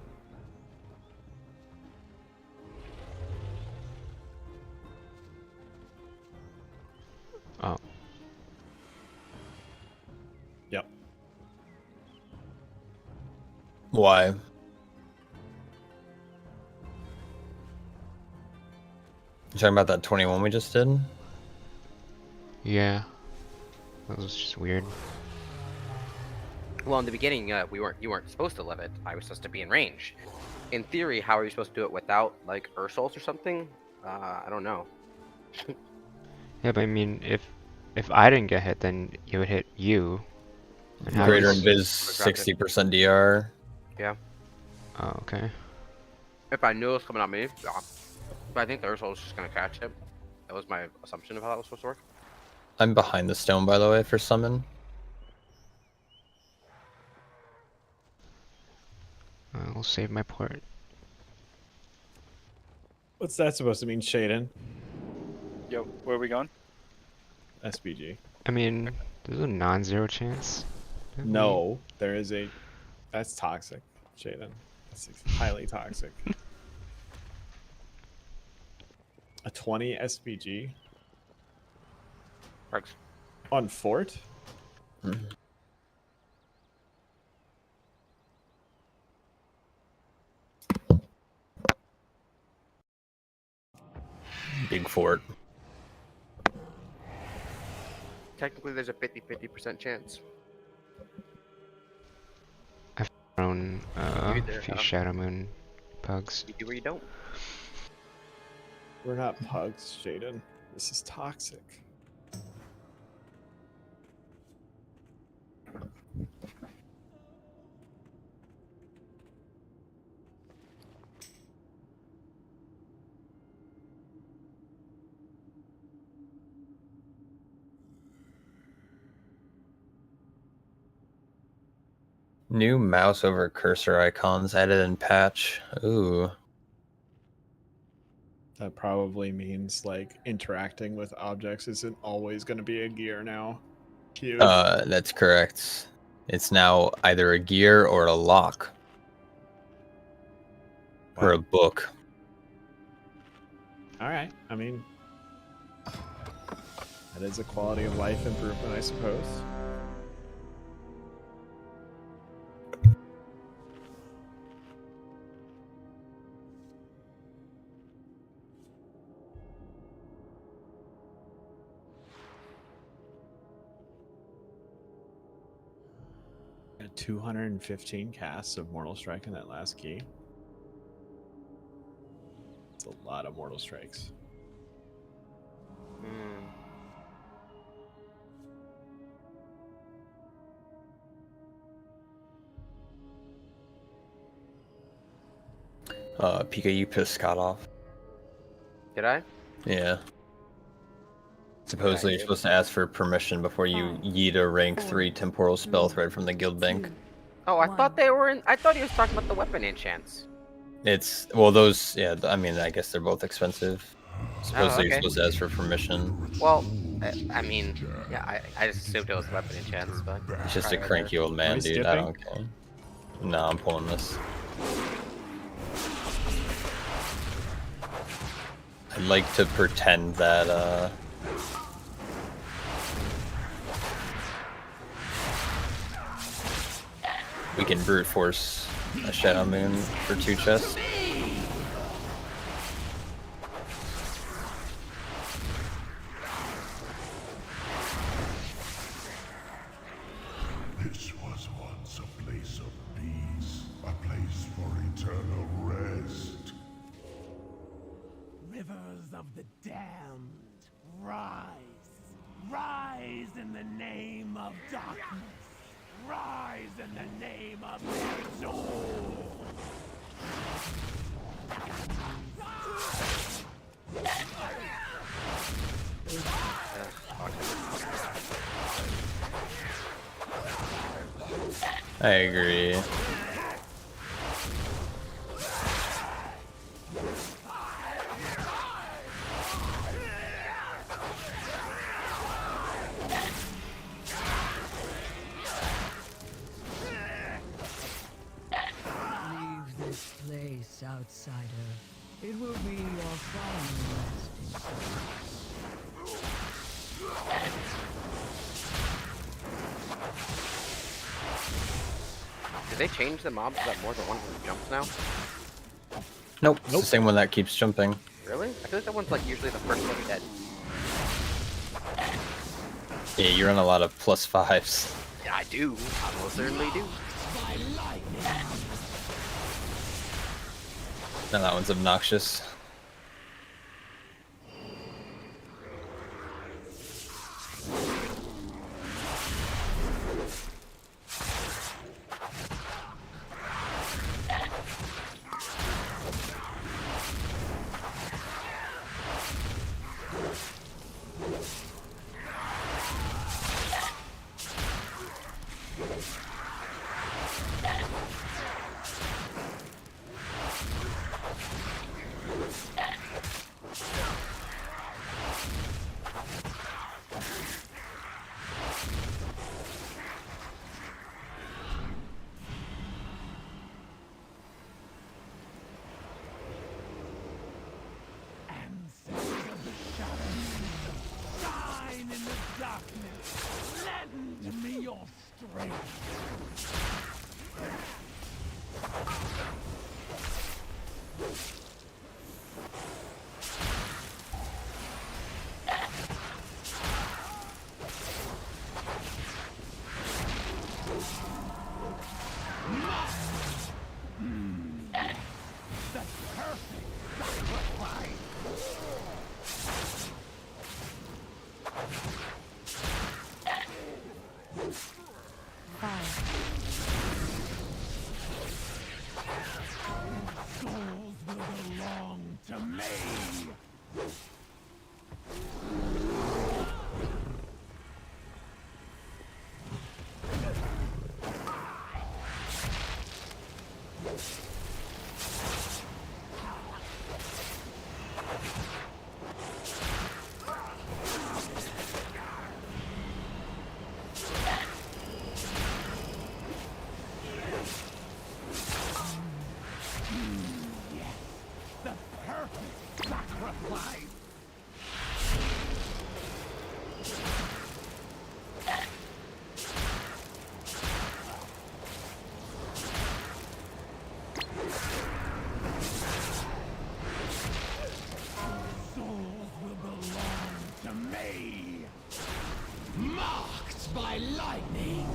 Oh. Yep. Why? You talking about that 21 we just did? Yeah. That was just weird. Well, in the beginning, you weren't supposed to live it. I was supposed to be in range. In theory, how are you supposed to do it without like Ursuls or something? I don't know. Yeah, but I mean, if I didn't get hit, then it would hit you. And how Greater is- invis 60% DR. Yeah. Oh, okay. If I knew it was coming at me, yeah. But I think the Ursul was just gonna catch it. That was my assumption of how that was supposed to work. I'm behind the stone, by the way, for summon. I'll save my port. What's that supposed to mean, Shaden? Yo, where are we going? SBG. I mean, there's a non-zero chance. that we- No, there is a. That's toxic, Shaden. That's highly toxic. A 20 SPG Rugs. on Fort? Big fort. Technically, there's a 50-50% chance. Thrown You a there, few huh? Shadow Moon pugs. You do or you don't. We're not pugs, Shaden. This is toxic. New mouse over cursor icons added in patch. Ooh. That probably means like interacting with objects isn't always going to be a gear now. Cute. That's correct. It's now either a gear or a lock. Or a Wow. book. All right. I mean, that is a quality of life improvement, I suppose. Got 215 casts of Mortal Strike in that last key. It's a lot of Mortal Strikes. Hmm. Pika, you pissed Scott off. Did I? Yeah. Supposedly you're supposed to ask for permission before you yeet a rank 3 temporal spell thread from the guild bank. Oh, I thought they were in. I thought he was talking about the weapon enchants. It's, well, those, yeah, I mean, I guess they're both expensive. Supposedly you're okay. supposed to ask for permission. Well, I mean, yeah, I just assumed it was weapon enchants, but It's just a alright, cranky old man, we dude. I skipping? don't care. No, I'm pulling this. I'd like to pretend that, we can brute force a Shadow Moon for 2 chests. This was once a place of peace, a place for eternal rest. Rivers of the damned, rise. Rise in the name of darkness. Rise in the name of Ner'zhul. I agree. Leave this place, outsider. It will be your final resting place. did they change the mobs that more than one jumps now? Nope, it's the same one that keeps jumping. Really? I feel like that one's like usually the first one dead. Yeah, you run a lot of +5s. Yeah, I do. I most certainly do. Now that one's obnoxious. range. The perfect sacrifice. Souls will belong to me. Yes, the perfect sacrifice. Souls will belong to me. Marked by lightning.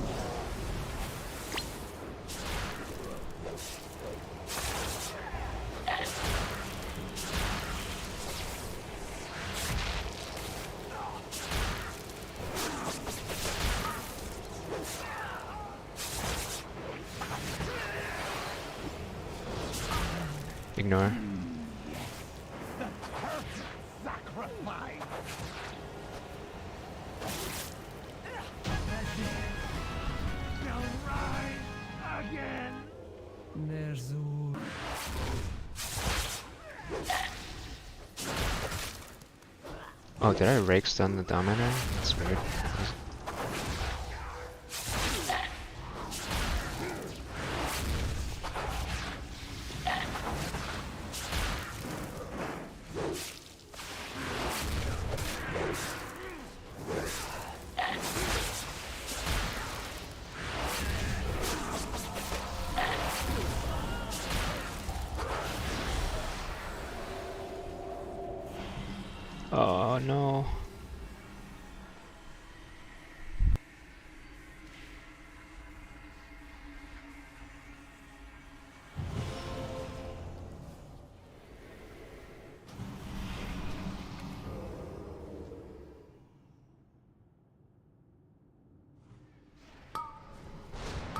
Ignore. The perfect sacrifice. Shall rise again. Ner'zhul. Oh, did I rake stun the Dominator? That's weird. Oh no.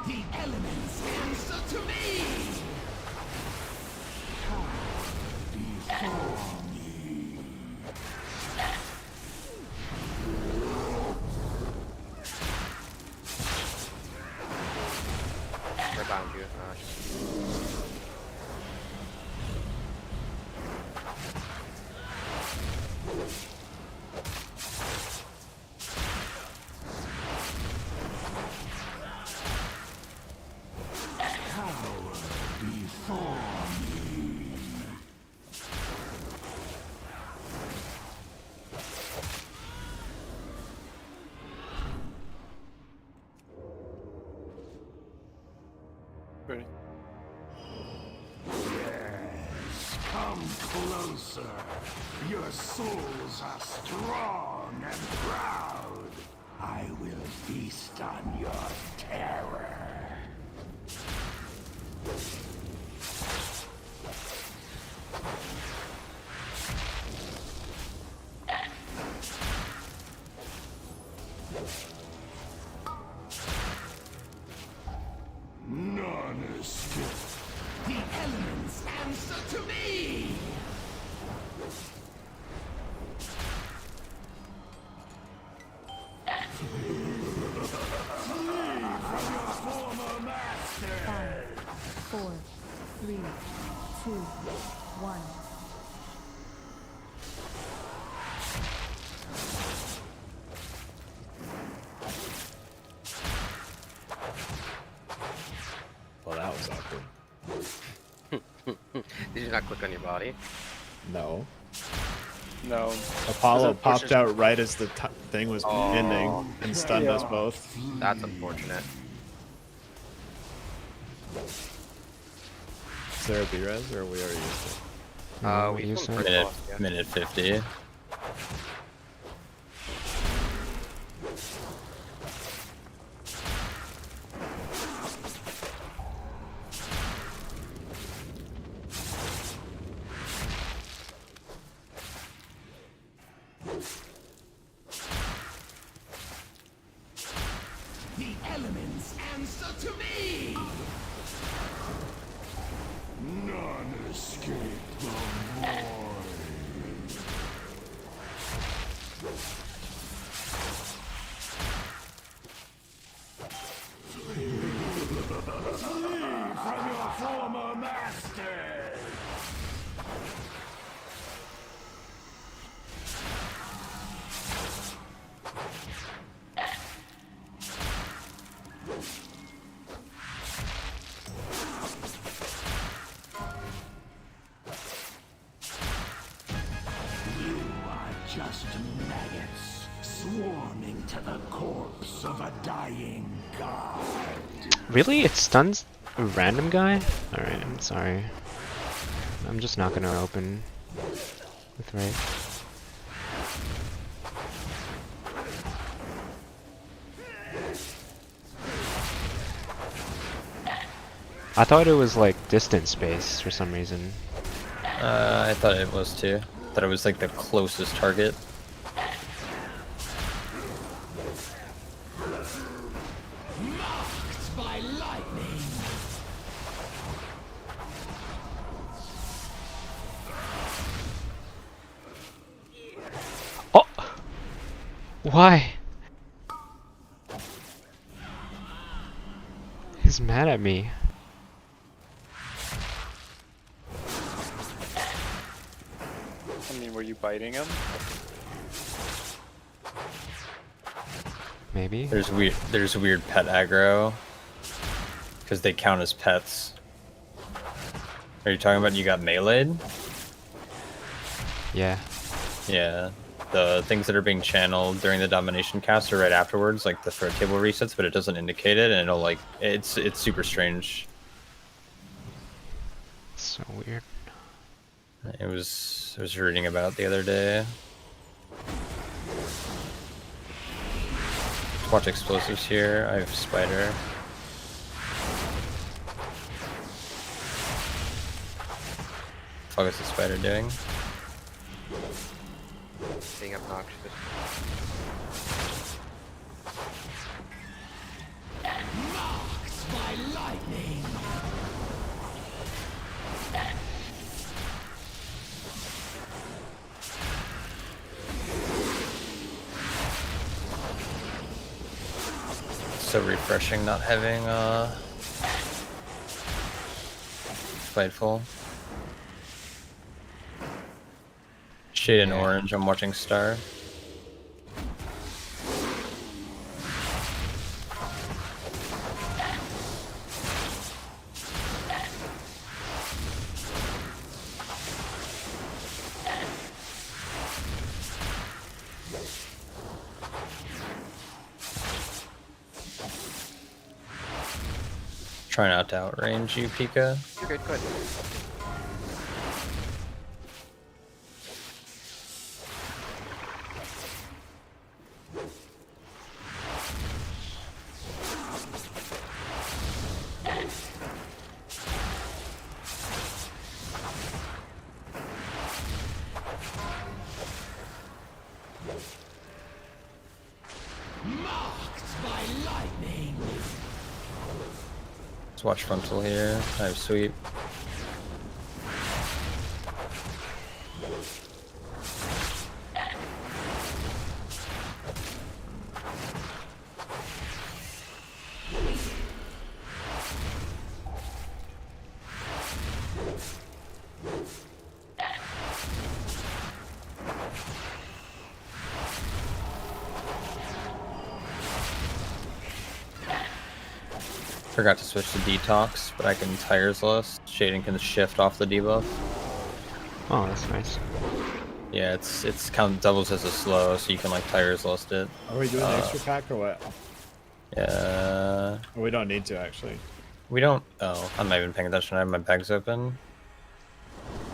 The elements answer to me. Before me. Rebound you. Before me. Ready? Yes, come closer. Your souls are strong and proud. I will feast on your terror. None escape. The elements answer to me. Flee from your former master. 5, 4, 3, 2, 1. Well, that was awkward. Did you not click on your body? No. No. Apollo popped unfortunate. out right as the thing was ending and stunned us both. That's unfortunate. Is there a B-res or we already used it? We used filmed it. first Minute, boss, yeah. minute 50. The elements answer to me! None escape the void. Flee from your former masters! You are just maggots swarming to the corpse of a dying god. Really? It stuns a random guy? Alright, I'm sorry. I'm just not gonna open with right. I thought it was like distance space for some reason. I thought it was too. Thought it was like the closest target. Marked by lightning. Oh! Why? He's mad at me. I mean, were you biting him? Maybe? There's weird pet aggro. Because they count as pets. Are you talking about you got meleeed? Yeah. Yeah. The things that are being channeled during the domination cast are right afterwards, like the threat table resets, but it doesn't indicate it, and it'll like it's super strange. So weird. I was reading about it the other day. Let's watch explosives here. I have spider. What is the spider doing? Being obnoxious. Marked by lightning. So refreshing not having Fightful. Shade in orange, I'm watching Star. Try not to outrange you, Pika. You're good, good. Marked by lightning. Let's watch frontal here. I have sweep. Forgot to switch to detox, but I can tires list. Shading can shift off the debuff. Oh, that's nice. Yeah, it's count doubles as a slow, so you can like tires list it. Are we doing an extra pack or what? Yeah. Or we don't need to actually. We don't. Oh, I'm not even paying attention. I have my bags open.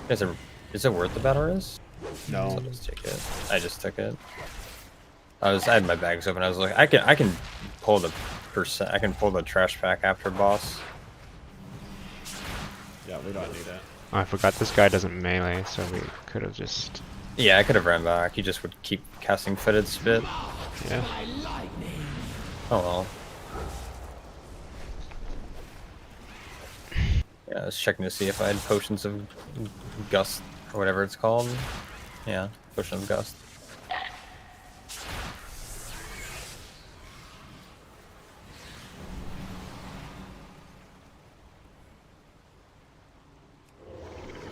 Is it worth the battle risk? No. So I'll just take it. I just took it. I had my bags open. I was like, I can pull the I can pull the trash pack after boss. Yeah, we don't need it. Oh, I forgot this guy doesn't melee, so we could have just. Yeah, I could have ran back. He just would keep casting fitted spit. Yeah. Oh well. Yeah, I was checking to see if I had potions of gust or whatever it's called. Yeah, potion of gust.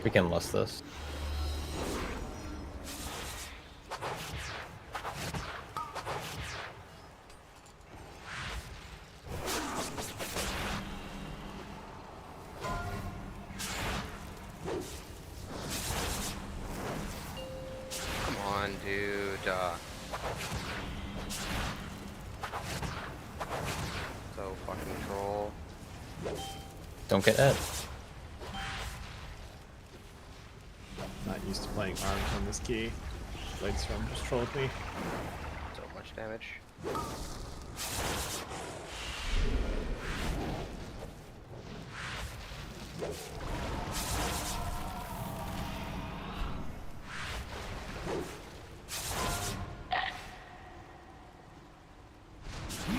We can lust this. Come on, dude. So fucking troll. Don't get Ed. Not used to playing arms on this key. Bladestorm just trolled me. So much damage.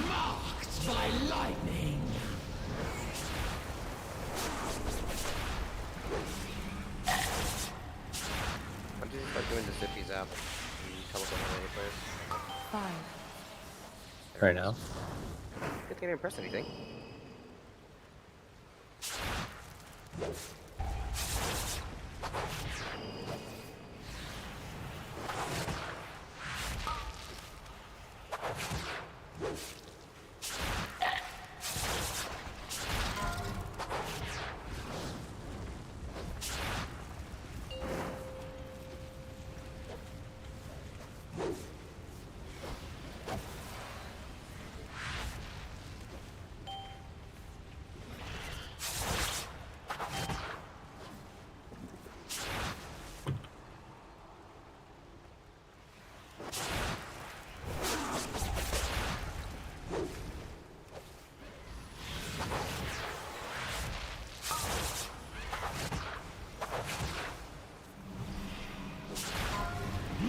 Marked by lightning. When did you start doing the zippy zap? You teleport to any place? 5, Right now. Good thing I didn't press anything.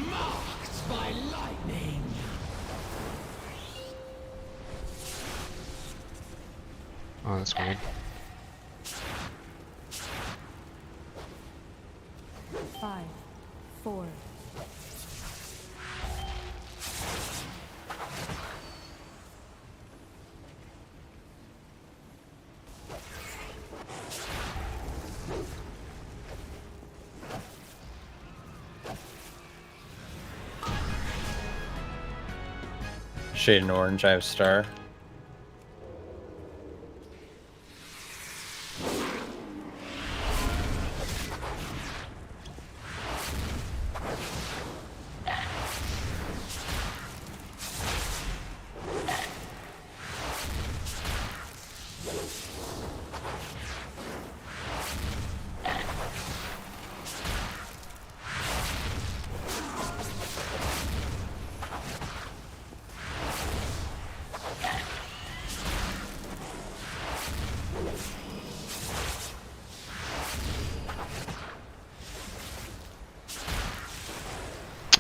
Marked by lightning. Oh, that's weird. 5, 4, Shade in orange, I have star.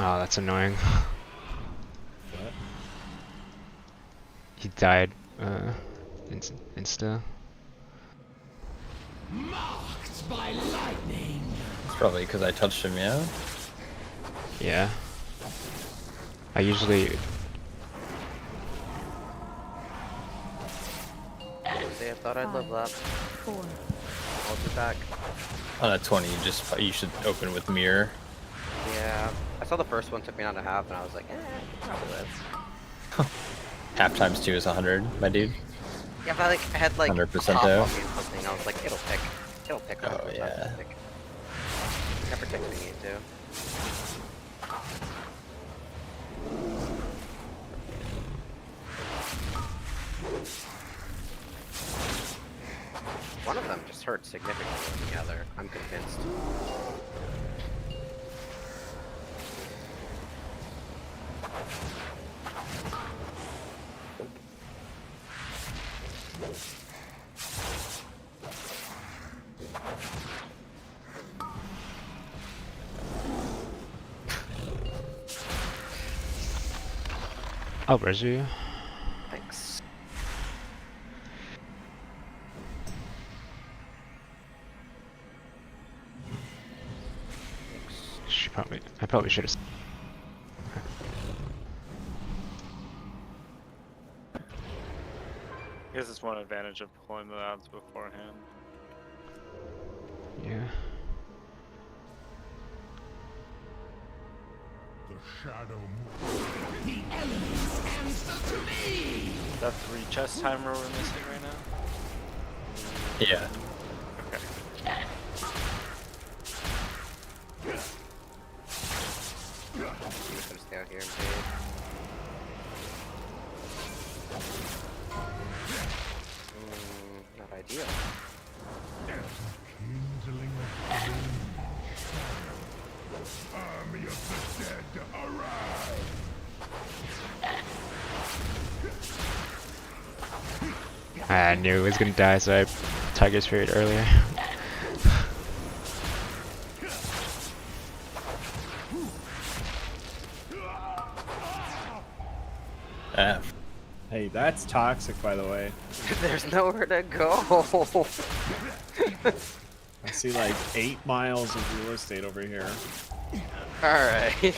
Oh, that's annoying. What? He died, insta. Marked by lightning. It's probably because I touched him, yeah? Yeah. I usually... Say I thought I'd level up. 4, I'll be back. On a 20, you should open with mirror. Yeah. I saw the first one took me down to half and I was like, I can probably live. Half times 2 is 100, my dude. Yeah, but I had like 100% top though. on me and something. I was like, it'll pick. It'll pick. Oh, 100%. yeah. Pick. Never ticks me need to. One of them just hurts significantly than the other. I'm convinced. I'll res you. Thanks. I probably should have. I guess it's one advantage of pulling the ads beforehand. Yeah. The shadow The elements answer to me! Is that 3 chest timer we're missing right now? Yeah. Okay. I'm just gonna stay out here and bait. Not ideal. kindling of flame. Army of the dead, arise! I knew it was gonna die, so I Tiger Spirit earlier. F. Hey, that's toxic, by the way. There's nowhere to go. I see like 8 miles of real estate over here. Alright.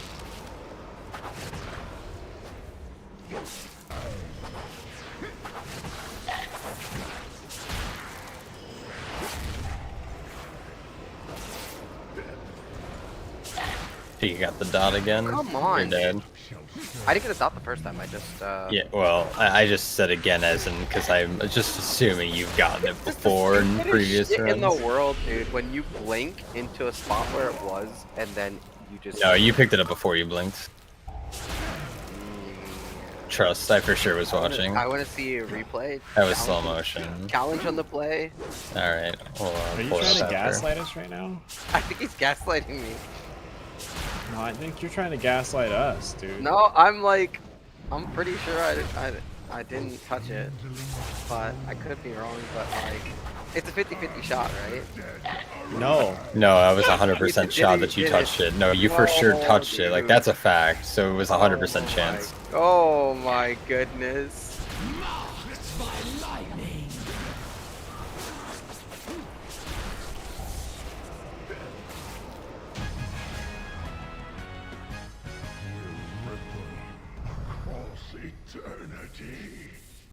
You got the dot again. Come on. You're dead. I didn't get a dot the first time, I just Yeah, well, I just said again as in because I'm just assuming you've gotten it before in previous shit runs. in the world, dude, when you blink into a spot where it was and then you just No, you picked it up before you blinked. Trust, I for sure was watching. I want to see a replay. That was slow motion. Challenge on the play. Alright, well, Are you pull it trying to up after. gaslight us right now? I think he's gaslighting me. No, I think you're trying to gaslight us, dude. No, I'm pretty sure I didn't touch it, but I could be wrong. But like, it's a 50-50 shot, right? No. No, that was 100% shot that you touched it. No, you for sure touched it. Like, that's a fact. So it was 100% chance. Oh my goodness. Marked by lightning! Will ripple across eternity.